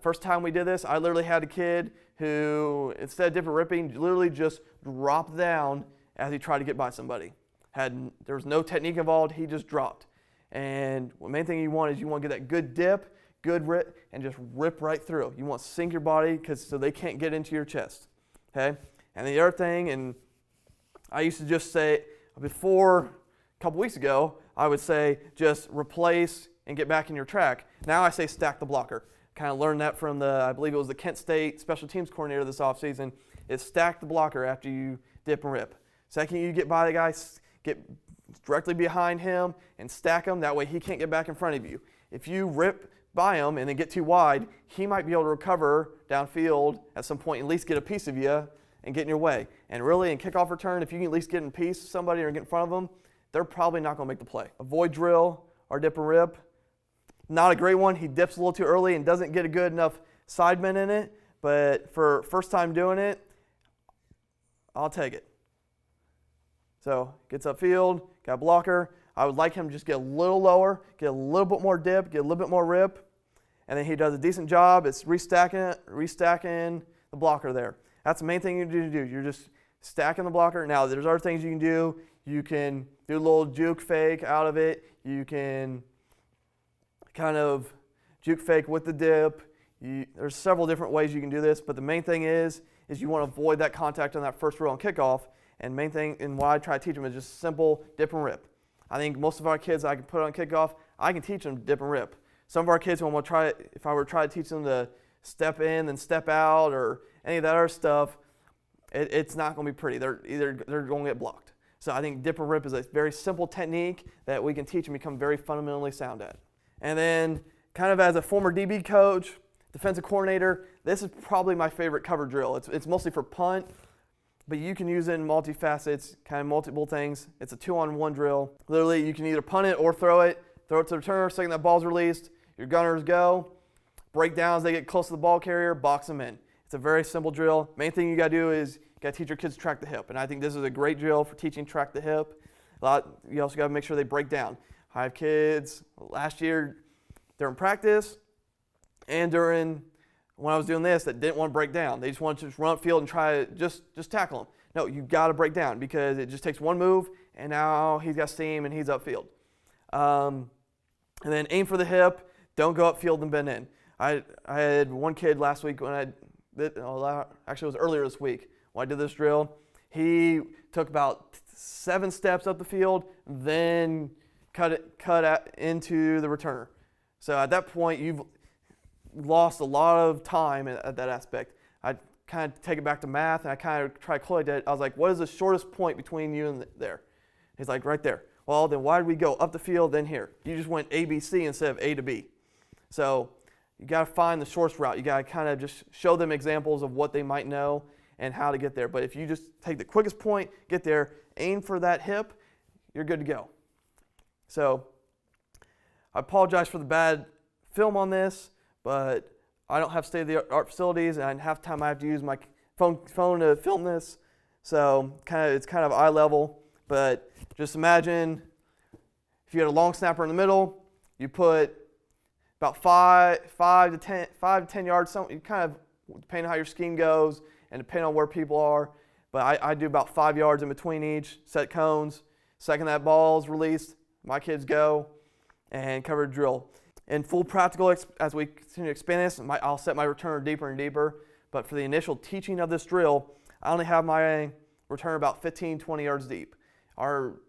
First time we did this, I literally had a kid who, instead of dip or ripping, literally just dropped down as he tried to get by somebody. There was no technique involved, he just dropped. And the main thing you want is you want to get that good dip, good rip, and just rip right through. You want to sink your body so they can't get into your chest, okay? And the other thing, and I used to just say, before a couple weeks ago, I would say just replace and get back in your track. Now I say stack the blocker. Kind of learned that from I believe it was the Kent State special teams coordinator this offseason, is stack the blocker after you dip and rip. Second, you get by the guy, get directly behind him and stack him. That way he can't get back in front of you. If you rip by him and then get too wide, he might be able to recover downfield at some point and at least get a piece of you and get in your way. And really, in kickoff return, if you can at least get in peace with somebody or get in front of them, they're probably not going to make the play. A void drill or dip and rip, not a great one. He dips a little too early and doesn't get a good enough side bend in it, but for first time doing it, I'll take it. So gets upfield, got a blocker. I would like him to just get a little lower, get a little bit more dip, get a little bit more rip, and then he does a decent job. It's restacking the blocker there. That's the main thing you need to do. You're just stacking the blocker. Now, there's other things you can do. You can do a little juke fake out of it. You can kind of juke fake with the dip. There's several different ways you can do this, but the main thing is you want to avoid that contact on that first row on kickoff. And main thing, and what I try to teach them is just simple dip and rip. I think most of our kids I can put on kickoff, I can teach them to dip and rip. Some of our kids, if I were to try to teach them to step in and step out or any of that other stuff, it's not going to be pretty. They're going to get blocked. So I think dip and rip is a very simple technique that we can teach and become very fundamentally sound at. And then kind of as a former DB coach, defensive coordinator, this is probably my favorite cover drill. It's mostly for punt, but you can use it in multi-facets, kind of multiple things. It's a 2-on-1 drill. Literally, you can either punt it or throw it to the returner, second that ball's released, your gunners go, break down as they get close to the ball carrier, box them in. It's a very simple drill. Main thing you got to do is you got to teach your kids to track the hip, and I think this is a great drill for teaching track the hip. You also got to make sure they break down. I have kids last year during practice and when I was doing this that didn't want to break down. They just wanted to just run upfield and try to just tackle them. No, you got to break down because it just takes one move, and now he's got steam and he's upfield. And then aim for the hip. Don't go upfield and bend in. I had one kid last week actually it was earlier this week when I did this drill. He took about 7 steps up the field, then cut into the returner. So at that point, you've lost a lot of time at that aspect. I kind of take it back to math, and I kind of try to collect it. I was like, what is the shortest point between you and there? He's like, right there. Well, then why did we go up the field, then here? You just went A, B, C instead of A to B. So you got to find the shortest route. You got to kind of just show them examples of what they might know and how to get there. But if you just take the quickest point, get there, aim for that hip, you're good to go. So I apologize for the bad film on this, but I don't have state-of-the-art facilities, and half the time I have to use my phone to film this. So it's kind of eye level. But just imagine if you had a long snapper in the middle, you put about 5 to 10 yards, you kind of, depending on how your scheme goes and depending on where people are. But I do about 5 yards in between each, set cones. Second that ball's released, my kids go and cover the drill. In full practical, as we continue to expand this, I'll set my returner deeper and deeper. But for the initial teaching of this drill, I only have my returner about 15, 20 yards deep. Our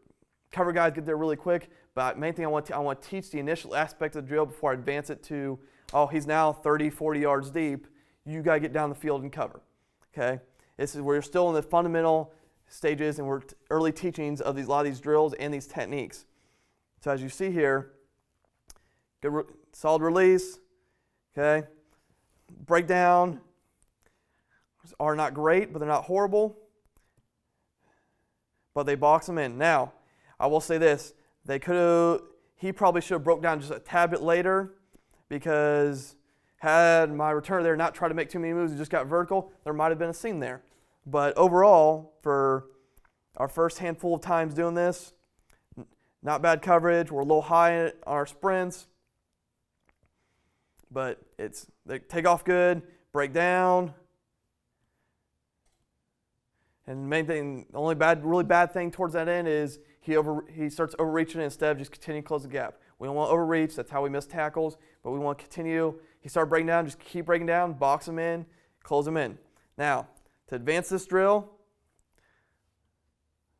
cover guys get there really quick, but main thing I want to teach the initial aspect of the drill before I advance it to, oh, he's now 30, 40 yards deep. You got to get down the field and cover. Okay? This is where you're still in the fundamental stages and we're early teachings of a lot of these drills and these techniques. So as you see here, good solid release, okay? Breakdown are not great, but they're not horrible. But they box them in. Now, I will say this, he probably should have broke down just a tad bit later, because had my returner there not tried to make too many moves and just got vertical, there might have been a seam there. But overall, for our first handful of times doing this, not bad coverage. We're a little high on our sprints, but they take off good, break down. And the main thing, the only really bad thing towards that end is he starts overreaching instead of just continuing to close the gap. We don't want to overreach. That's how we miss tackles. But we want to continue. He started breaking down. Just keep breaking down. Box him in. Close him in. Now, to advance this drill,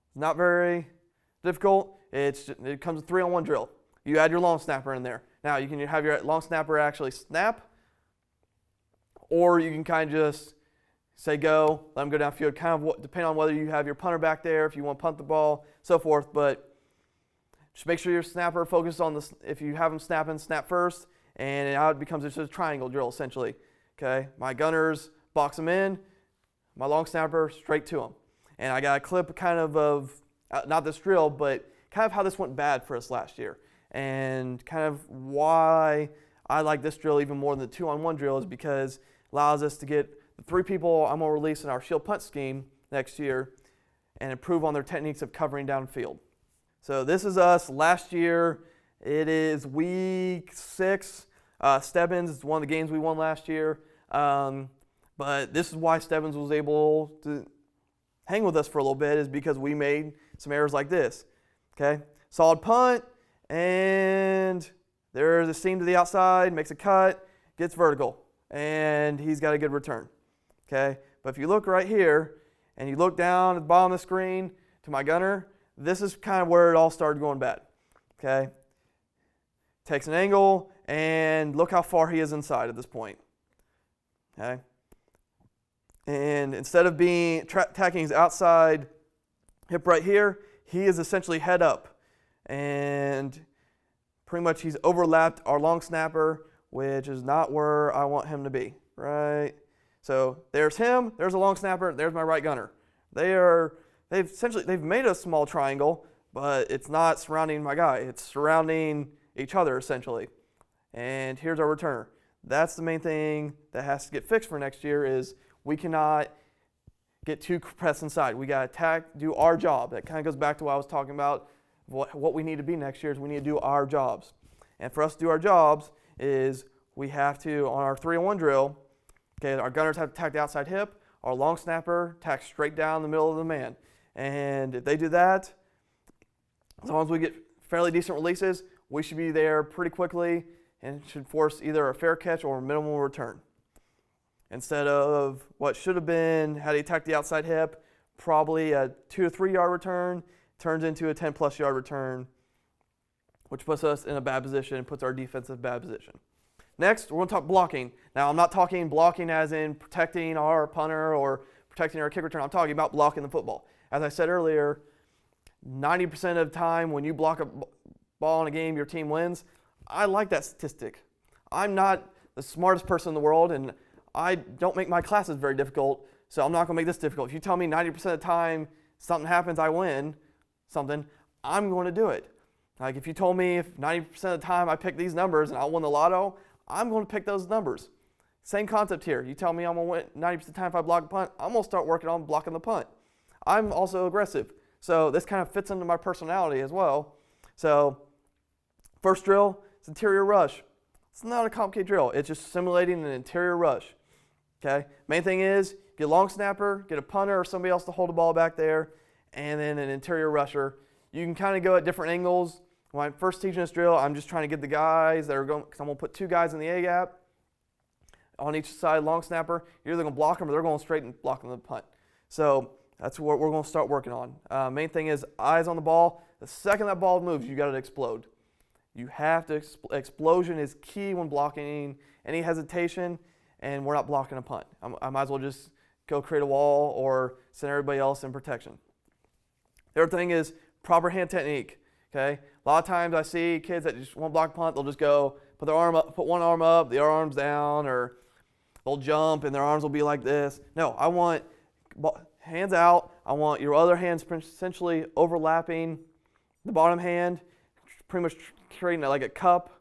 it's not very difficult. It comes with 3-on-1 drill. You add your long snapper in there. Now, you can have your long snapper actually snap, or you can kind of just say go, let them go downfield, kind of depending on whether you have your punter back there, if you want to punt the ball, so forth. But just make sure your snapper focuses on this. If you have them snapping, snap first, and now it becomes just a triangle drill essentially. Okay, my gunners box them in, my long snapper straight to them. And I got a clip kind of not this drill, but kind of how this went bad for us last year. And kind of why I like this drill even more than the 2-on-1 drill is because it allows us to get the 3 people I'm going to release in our shield punt scheme next year and improve on their techniques of covering downfield. So this is us last year. It is week 6. Stebbins is one of the games we won last year. But this is why Stebbins was able to hang with us for a little bit, is because we made some errors like this. Okay, solid punt, and there's a seam to the outside, makes a cut, gets vertical, and he's got a good return. Okay, but if you look right here, and you look down at the bottom of the screen to my gunner, this is kind of where it all started going bad. Okay, takes an angle, and look how far he is inside at this point. Okay, and instead of tacking his outside hip right here, he is essentially head up, and pretty much he's overlapped our long snapper, which is not where I want him to be, right? So there's him, there's a long snapper, there's my right gunner. They've made a small triangle, but it's not surrounding my guy. It's surrounding each other essentially. And here's our returner. That's the main thing that has to get fixed for next year, is we cannot get too pressed inside. We got to do our job. That kind of goes back to what I was talking about. What we need to be next year is we need to do our jobs. And for us to do our jobs is we have to, on our 3-on-1 drill, okay, our gunners have to tack the outside hip, our long snapper tacks straight down the middle of the man. And if they do that, as long as we get fairly decent releases, we should be there pretty quickly and should force either a fair catch or a minimal return. Instead of what should have been, had he attacked the outside hip, probably a 2 to 3 yard return, turns into a 10+ yard return, which puts us in a bad position and puts our defense in a bad position. Next, we're going to talk blocking. Now, I'm not talking blocking as in protecting our punter or protecting our kick return. I'm talking about blocking the football. As I said earlier, 90% of the time when you block a ball in a game, your team wins. I like that statistic. I'm not the smartest person in the world, and I don't make my classes very difficult, so I'm not going to make this difficult. If you tell me 90% of the time something happens, I win something, I'm going to do it. Like if you told me if 90% of the time I pick these numbers and I won the lotto, I'm going to pick those numbers. Same concept here. You tell me I'm going to win 90% of the time if I block a punt, I'm going to start working on blocking the punt. I'm also aggressive. So this kind of fits into my personality as well. So first drill is interior rush. It's not a complicated drill. It's just simulating an interior rush. Okay. Main thing is get a long snapper, get a punter or somebody else to hold the ball back there, and then an interior rusher. You can kind of go at different angles. When I'm first teaching this drill, I'm just trying to get the guys that are going, because I'm going to put 2 guys in the A gap on each side, long snapper. You're either going to block them or they're going straight and blocking the punt. So that's what we're going to start working on. Main thing is eyes on the ball. The second that ball moves, you got to explode. You have to, explosion is key when blocking. Any hesitation, and we're not blocking a punt. I might as well just go create a wall or send everybody else in protection. The other thing is proper hand technique. Okay, a lot of times I see kids that just won't block a punt. They'll just go put their arm up, put one arm up, the other arm's down, or they'll jump and their arms will be like this. No, I want hands out. I want your other hands essentially overlapping the bottom hand, pretty much creating like a cup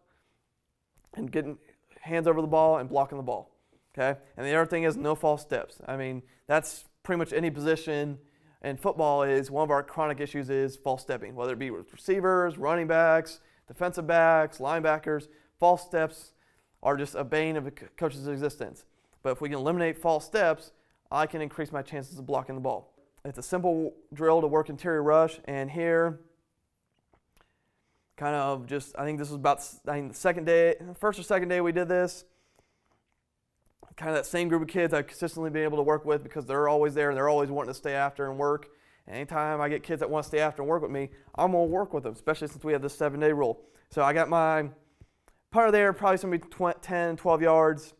and getting hands over the ball and blocking the ball. Okay, and the other thing is no false steps. I mean, that's pretty much any position. And football is one of our chronic issues is false stepping, whether it be with receivers, running backs, defensive backs, linebackers. False steps are just a bane of a coach's existence. But if we can eliminate false steps, I can increase my chances of blocking the ball. It's a simple drill to work interior rush, and here, kind of just, I think this was about the first or second day we did this. Kind of that same group of kids I've consistently been able to work with because they're always there and they're always wanting to stay after and work. And anytime I get kids that want to stay after and work with me, I'm going to work with them, especially since we have this 7-day rule. So I got my punter there, probably going to be 10, 12 yards.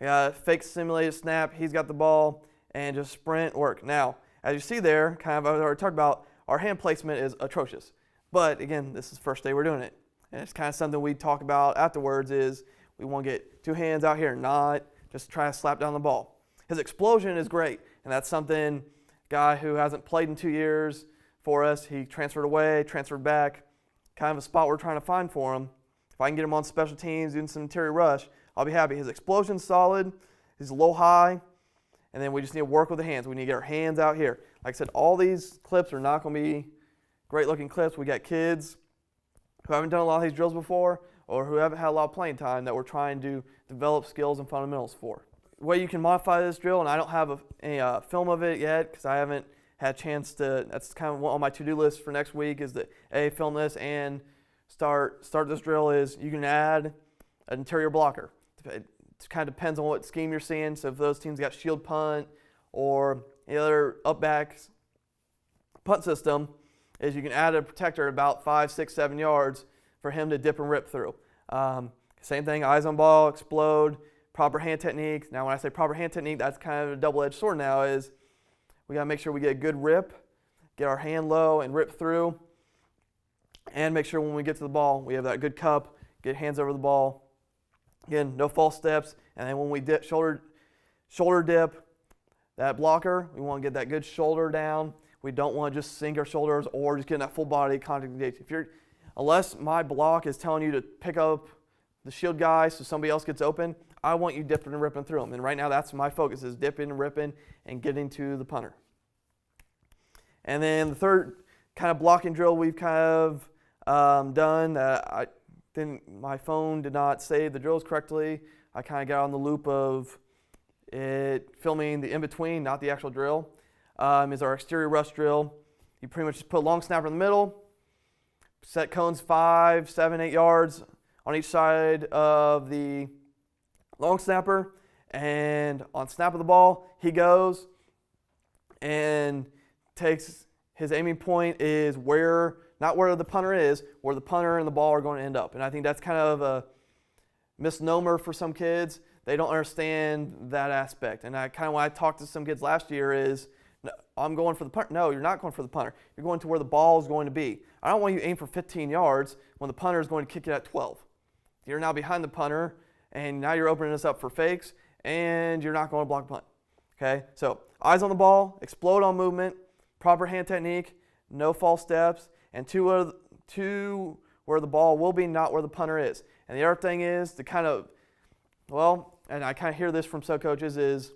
I got a fake simulated snap. He's got the ball and just sprint work. Now, as you see there, kind of I already talked about, our hand placement is atrocious. But again, this is the first day we're doing it. And it's kind of something we talk about afterwards is we want to get 2 hands out here, not just try to slap down the ball. His explosion is great, and that's something, guy who hasn't played in 2 years for us, he transferred away, transferred back, kind of a spot we're trying to find for him. If I can get him on special teams, doing some interior rush, I'll be happy. His explosion's solid, he's low high, and then we just need to work with the hands. We need to get our hands out here. Like I said, all these clips are not going to be great looking clips. We got kids who haven't done a lot of these drills before, or who haven't had a lot of playing time that we're trying to develop skills and fundamentals for. The way you can modify this drill, and I don't have a film of it yet because I haven't had a chance to, that's kind of on my to-do list for next week is to film this and start this drill is you can add an interior blocker. It kind of depends on what scheme you're seeing. So if those teams got shield punt or any other up back punt system, is you can add a protector about 5, 6, 7 yards for him to dip and rip through. Same thing, eyes on ball, explode, proper hand technique. Now when I say proper hand technique, that's kind of a double-edged sword now is we got to make sure we get a good rip, get our hand low and rip through, and make sure when we get to the ball, we have that good cup, get hands over the ball. Again, no false steps, and then when we dip, shoulder dip, that blocker, we want to get that good shoulder down. We don't want to just sink our shoulders or just get in that full body contact engagement. Unless my block is telling you to pick up the shield guy so somebody else gets open, I want you dipping and ripping through them. And right now that's my focus is dipping and ripping and getting to the punter. And then the third kind of blocking drill we've kind of done, my phone did not save the drills correctly. I kind of got on the loop of it filming the in-between, not the actual drill, is our exterior rush drill. You pretty much just put a long snapper in the middle, set cones 5, 7, 8 yards on each side of the long snapper, and on snap of the ball, he goes and takes his aiming point is where, not where the punter is, where the punter and the ball are going to end up. And I think that's kind of misnomer for some kids. They don't understand that aspect. And when I talked to some kids last year is, no, I'm going for the punter. No, you're not going for the punter. You're going to where the ball is going to be. I don't want you to aim for 15 yards when the punter is going to kick it at 12. You're now behind the punter, and now you're opening this up for fakes, and you're not going to block the punt. Okay, so eyes on the ball, explode on movement, proper hand technique, no false steps, and two where the ball will be, not where the punter is. And the other thing is to and I kind of hear this from some coaches is,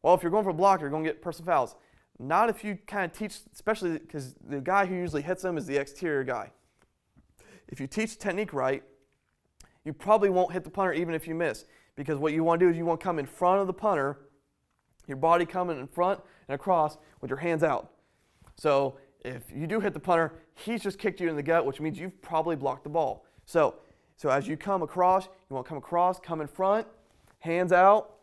well, if you're going for a block, you're going to get personal fouls. Not if you kind of teach, especially because the guy who usually hits them is the exterior guy. If you teach technique right, you probably won't hit the punter even if you miss, because what you want to do is you want to come in front of the punter, your body coming in front and across with your hands out. So if you do hit the punter, he's just kicked you in the gut, which means you've probably blocked the ball. So as you come across, you want to come across, come in front, hands out,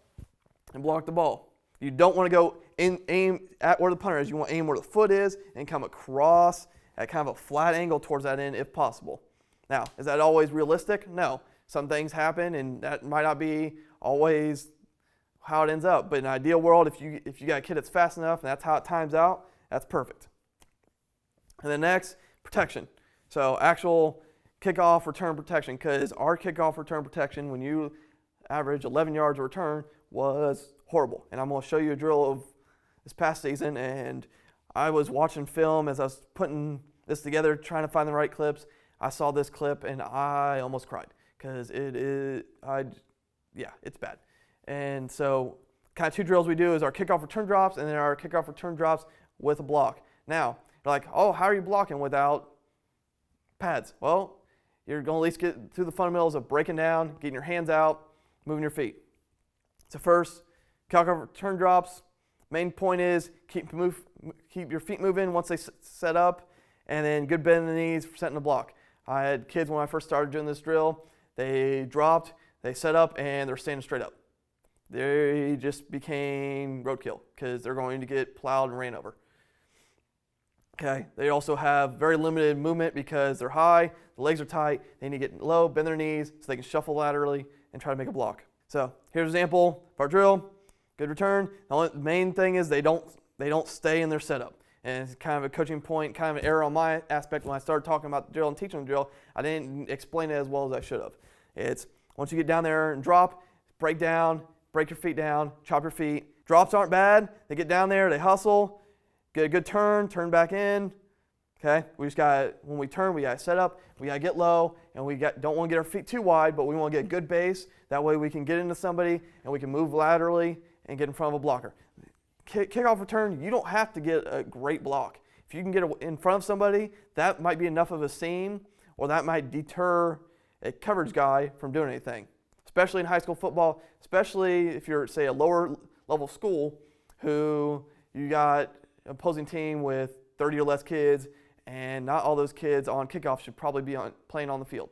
and block the ball. You don't want to go aim at where the punter is. You want to aim where the foot is and come across at kind of a flat angle towards that end if possible. Now, is that always realistic? No. Some things happen, and that might not be always how it ends up. But in an ideal world, if you got a kid that's fast enough and that's how it times out, that's perfect. And then next, protection. So actual kickoff return protection, because our kickoff return protection, when you average 11 yards of return, was horrible. And I'm going to show you a drill of this past season, and I was watching film as I was putting this together, trying to find the right clips. I saw this clip and I almost cried because it's bad. And so kind of two drills we do is our kickoff return drops and then our kickoff return drops with a block. Now, you're like, oh, how are you blocking without pads? Well, you're going to at least get through the fundamentals of breaking down, getting your hands out, moving your feet. So first, kickoff return drops. Main point is keep your feet moving once they set up, and then good bend in the knees for setting the block. I had kids when I first started doing this drill, they dropped, they set up, and they're standing straight up. They just became roadkill because they're going to get plowed and ran over. Okay, they also have very limited movement because they're high, the legs are tight, they need to get low, bend their knees so they can shuffle laterally and try to make a block. So here's an example of our drill, good return. The main thing is they don't stay in their setup. And it's kind of a coaching point, kind of an error on my aspect when I started talking about the drill and teaching the drill. I didn't explain it as well as I should have. It's once you get down there and drop, break down, break your feet down, chop your feet. Drops aren't bad. They get down there, they hustle, get a good turn back in. Okay, when we turn, we got to set up, we got to get low, and don't want to get our feet too wide, but we want to get a good base. That way we can get into somebody and we can move laterally and get in front of a blocker. Kickoff return, you don't have to get a great block. If you can get in front of somebody, that might be enough of a seam, or that might deter a coverage guy from doing anything. Especially in high school football, especially if you're, say, a lower level school who you got an opposing team with 30 or less kids, and not all those kids on kickoff should probably be playing on the field.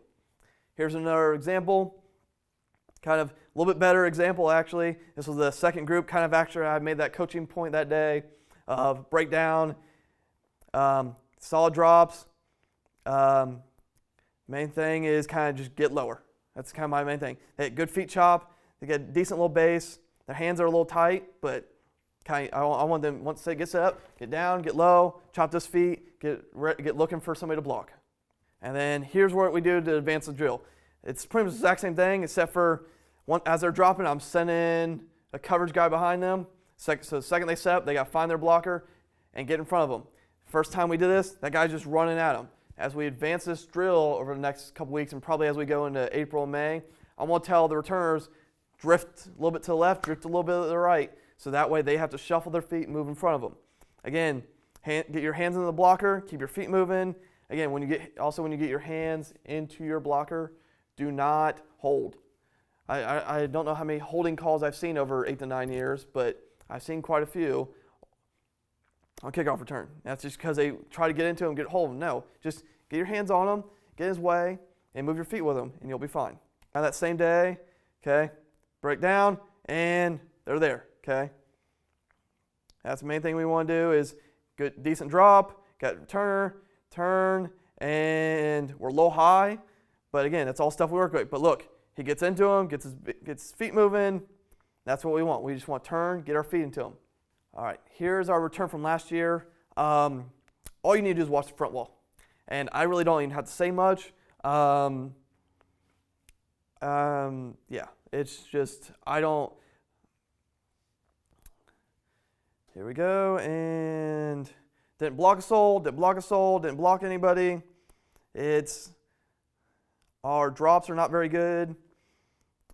Here's another example. Kind of a little bit better example, actually. This was the second group, kind of after I made that coaching point that day of breakdown, solid drops. Main thing is kind of just get lower. That's kind of my main thing. They get good feet chop. They get a decent little base. Their hands are a little tight, but I want them, once they get set up, get down, get low, chop those feet, get looking for somebody to block. And then here's what we do to advance the drill. It's pretty much the exact same thing, except for as they're dropping, I'm sending a coverage guy behind them. So the second they set up, they got to find their blocker and get in front of them. First time we did this, that guy's just running at them. As we advance this drill over the next couple weeks, and probably as we go into April and May, I'm going to tell the returners, drift a little bit to the left, drift a little bit to the right, so that way they have to shuffle their feet and move in front of them. Again, get your hands in the blocker, keep your feet moving. Again, when you get your hands into your blocker, do not hold. I don't know how many holding calls I've seen over 8 to 9 years, but I've seen quite a few on kickoff return. That's just because they try to get into him, get hold of him. No, just get your hands on him, get his way, and move your feet with him, and you'll be fine. Now that same day, okay, break down, and they're there, okay? That's the main thing we want to do is good, decent drop, got returner, turn, and we're low high. But again, that's all stuff we work with. But look, he gets into them, gets his feet moving. That's what we want. We just want to turn, get our feet into them. All right, here's our return from last year. All you need to do is watch the front wall. And I really don't even have to say much. Yeah, it's just, I don't. Here we go, and didn't block a soul, didn't block anybody. Our drops are not very good.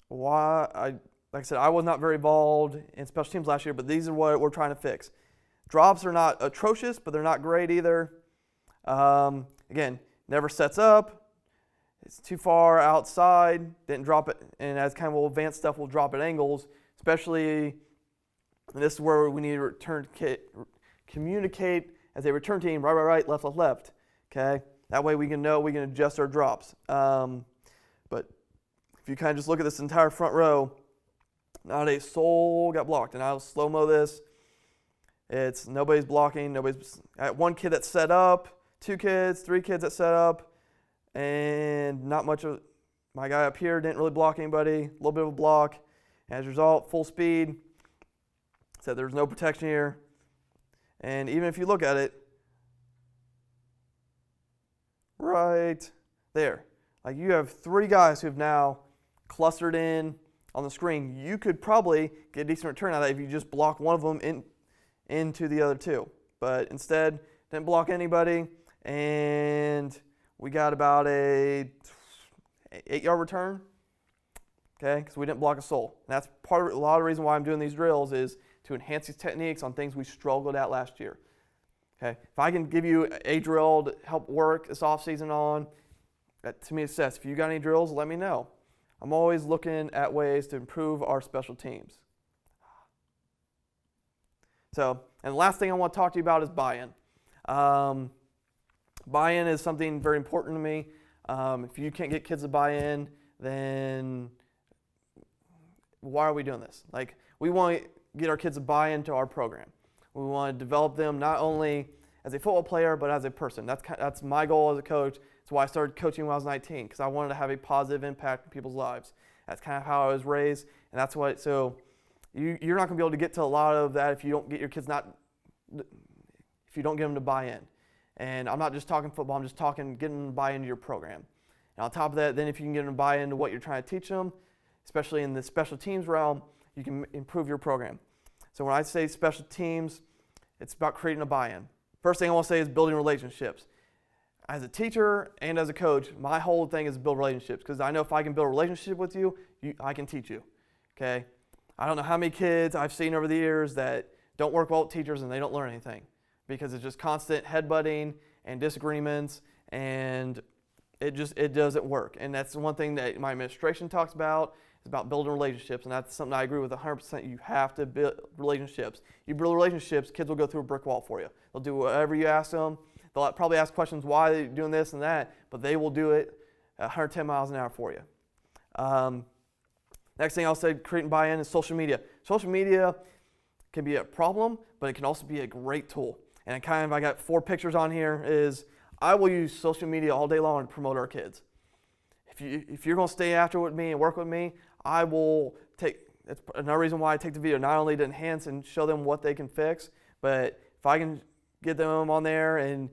Like I said, I was not very involved in special teams last year, but these are what we're trying to fix. Drops are not atrocious, but they're not great either. Again, never sets up. It's too far outside, didn't drop it, and as kind of advanced stuff, we'll drop at angles, especially, and this is where we need to communicate as a return team, right, left, okay? That way we can know we can adjust our drops. But if you kind of just look at this entire front row, not a soul got blocked, and I'll slow-mo this. It's nobody's blocking, one kid that set up, 2 kids, 3 kids that set up, and not much of my guy up here didn't really block anybody, a little bit of a block. As a result, full speed, said there's no protection here. And even if you look at it, right there, like you have 3 guys who've now clustered in on the screen. You could probably get a decent return out of that if you just block one of them into the other 2. But instead, didn't block anybody, and we got about a 8-yard return, okay, because we didn't block a soul. And that's a lot of the reason why I'm doing these drills is to enhance these techniques on things we struggled at last year. Okay, if I can give you a drill to help work this off season on, that to me it says, if you got any drills, let me know. I'm always looking at ways to improve our special teams. So, and the last thing I want to talk to you about is buy-in. Buy-in is something very important to me. If you can't get kids to buy in, then why are we doing this? Like, we want to get our kids to buy into our program. We want to develop them not only as a football player, but as a person. That's my goal as a coach. That's why I started coaching when I was 19, because I wanted to have a positive impact in people's lives. That's kind of how I was raised, and that's what, so you're not going to be able to get to a lot of that if you don't get your kids if you don't get them to buy in. And I'm not just talking football, I'm just talking getting them to buy into your program. And on top of that, then if you can get them to buy into what you're trying to teach them, especially in the special teams realm, you can improve your program. So when I say special teams, it's about creating a buy-in. First thing I want to say is building relationships. As a teacher and as a coach, my whole thing is build relationships, because I know if I can build a relationship with you, I can teach you, okay? I don't know how many kids I've seen over the years that don't work well with teachers and they don't learn anything, because it's just constant headbutting and disagreements, and it doesn't work. And that's one thing that my administration talks about, is about building relationships, and that's something I agree with 100%. You have to build relationships. You build relationships, kids will go through a brick wall for you. They'll do whatever you ask them. They'll probably ask questions, why are they doing this and that, but they will do it at 110 miles an hour for you. Next thing I'll say, creating buy-in, is social media. Social media can be a problem, but it can also be a great tool. And I got 4 pictures on here, is I will use social media all day long to promote our kids. If you're going to stay after with me and work with me, I will that's another reason why I take the video, not only to enhance and show them what they can fix, but if I can get them on there, and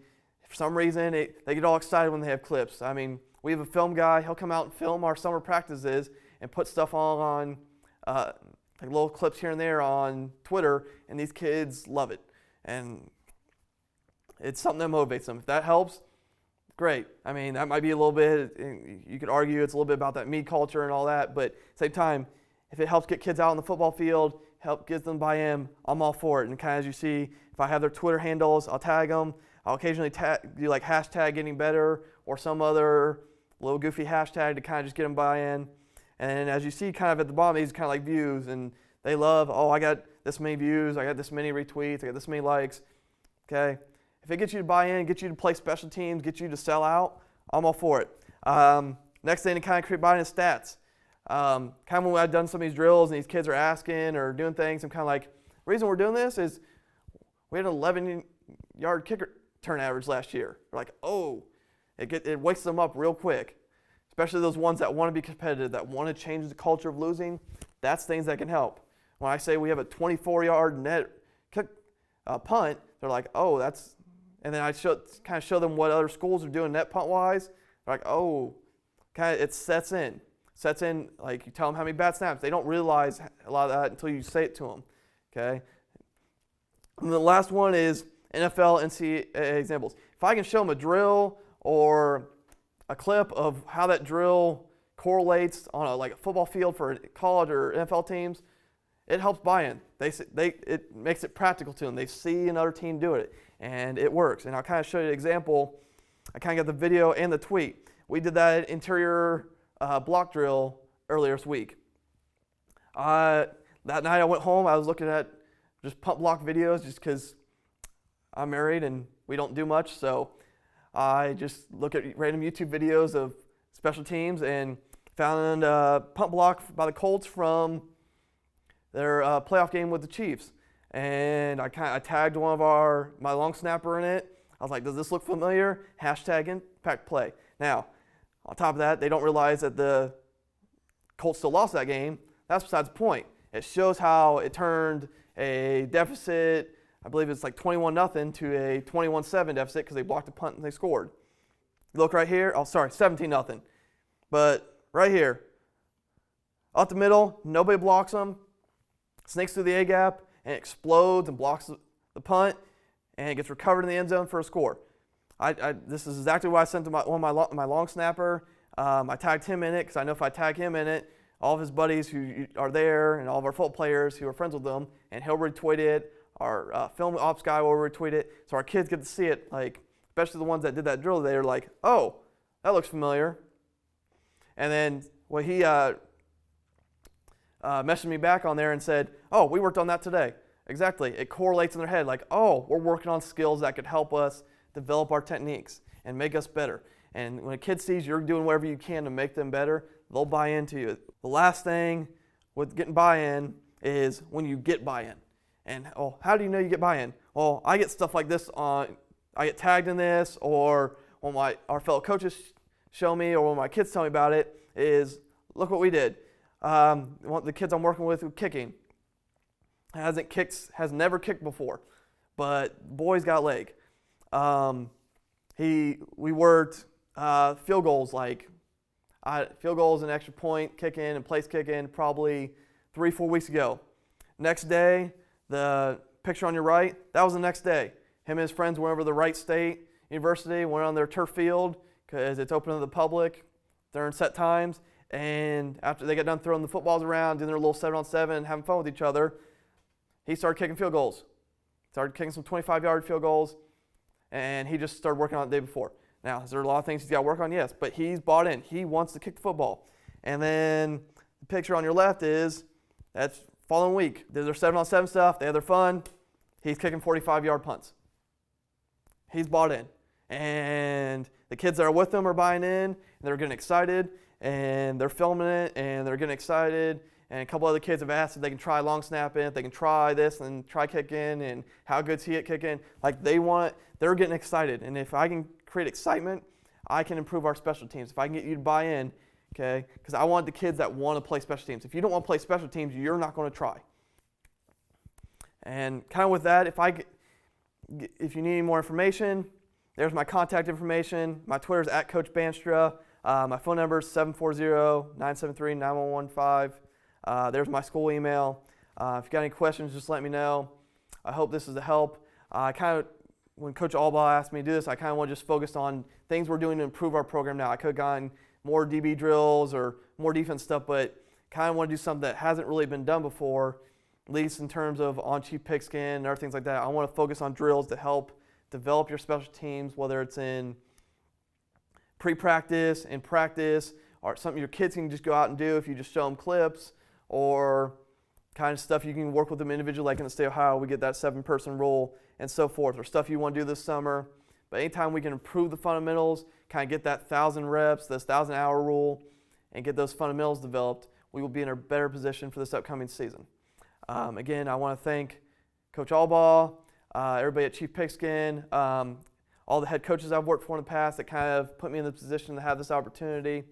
for some reason they get all excited when they have clips. I mean, we have a film guy, he'll come out and film our summer practices and put stuff on like little clips here and there on Twitter, and these kids love it. And it's something that motivates them. If that helps, great. I mean, that might be a little bit, you could argue it's a little bit about that me culture and all that, but at the same time, if it helps get kids out on the football field, help get them buy-in, I'm all for it. And kind of as you see, if I have their Twitter handles, I'll tag them. I'll occasionally do like hashtag getting better or some other little goofy hashtag to kind of just get them buy-in. And as you see kind of at the bottom, these are kind of like views, and they love, oh, I got this many views, I got this many retweets, I got this many likes, okay? If it gets you to buy in, get you to play special teams, get you to sell out, I'm all for it. Next thing to kind of create buy-in is stats. Kind of when I've done some of these drills and these kids are asking or doing things, I'm kind of like, the reason we're doing this is we had an 11-yard kicker turn average last year. We're like, oh, it wakes them up real quick. especially those ones that want to be competitive, that want to change the culture of losing. That's things that can help. When I say we have a 24-yard net kick, punt, they're like, oh, that's, and then I kind of show them what other schools are doing net punt-wise. They're like, oh, kind of it sets in. Like you tell them how many bat snaps. They don't realize a lot of that until you say it to them, okay? And the last one is NFL, NCAA examples. If I can show them a drill or a clip of how that drill correlates on a football field for college or NFL teams, it helps buy-in. It makes it practical to them. They see another team do it, and it works. And I'll kind of show you an example. I kind of got the video and the tweet. We did that interior block drill earlier this week. That night I went home. I was looking at just punt block videos just because I'm married and we don't do much. So I just look at random YouTube videos of special teams and found a punt block by the Colts from their playoff game with the Chiefs. And I tagged one of my long snapper in it. I was like, does this look familiar? Hashtag impact play. Now, on top of that, they don't realize that the Colts still lost that game. That's besides the point. It shows how it turned a deficit, I believe it's like 21-0 to a 21-7 deficit because they blocked the punt and they scored. You look right here, 17-0. But right here, up the middle, nobody blocks them, snakes through the A-gap, and explodes and blocks the punt, and it gets recovered in the end zone for a score. This is exactly what I sent to my long snapper. I tagged him in it because I know if I tag him in it, all of his buddies who are there and all of our football players who are friends with them, and he'll retweet it. Our film ops guy will retweet it. So our kids get to see it, especially the ones that did that drill. They're like, oh, that looks familiar. And then he messaged me back on there and said, oh, we worked on that today. Exactly. It correlates in their head like, oh, we're working on skills that could help us develop our techniques and make us better. And when a kid sees you're doing whatever you can to make them better, they'll buy into you. The last thing with getting buy-in is when you get buy-in. And how do you know you get buy-in? Well, I get stuff like this I get tagged in this, or when our fellow coaches show me, or when my kids tell me about it, is look what we did. The kids I'm working with kicking has never kicked before, but boy's got leg. We worked field goals and extra point kicking and place kicking probably 3-4 weeks ago. Next day, the picture on your right, that was the next day. Him and his friends went over to the Wright State University, went on their turf field because it's open to the public during set times. And after they got done throwing the footballs around, doing their little 7-on-7 and having fun with each other, he started kicking field goals. Started kicking some 25-yard field goals, and he just started working on it the day before. Now, is there a lot of things he's got to work on? Yes, but he's bought in. He wants to kick the football. And then the picture on your left that's following week. There's their 7-on-7 stuff. They have their fun. He's kicking 45-yard punts. He's bought in. And the kids that are with him are buying in, and they're getting excited, and they're filming it, and they're getting excited. And a couple other kids have asked if they can try long snapping, if they can try this and try kicking, and how good's he at kicking. They're getting excited. And if I can create excitement, I can improve our special teams. If I can get you to buy in, okay? Because I want the kids that want to play special teams. If you don't want to play special teams, you're not going to try. And kind of with that, if you need any more information, there's my contact information. My Twitter is @CoachBanstra. My phone number is 740-973-9115. There's my school email. If you got any questions, just let me know. I hope this is a help. When Coach Albaugh asked me to do this, I kind of want to just focus on things we're doing to improve our program now. I could have gotten more DB drills or more defense stuff, but kind of want to do something that hasn't really been done before, at least in terms of on Chief Pigskin and other things like that. I want to focus on drills to help develop your special teams, whether it's in pre-practice, in practice, or something your kids can just go out and do if you just show them clips, or kind of stuff you can work with them individually, like in the state of Ohio, we get that 7-person rule and so forth, or stuff you want to do this summer. But anytime we can improve the fundamentals, kind of get that 1,000 reps, this 1,000-hour rule, and get those fundamentals developed, we will be in a better position for this upcoming season. Again, I want to thank Coach Albaugh, everybody at Chief Pigskin, all the head coaches I've worked for in the past that kind of put me in the position to have this opportunity.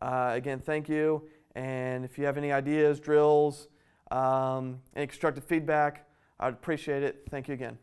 Again, thank you. And if you have any ideas, drills, any constructive feedback, I'd appreciate it. Thank you again.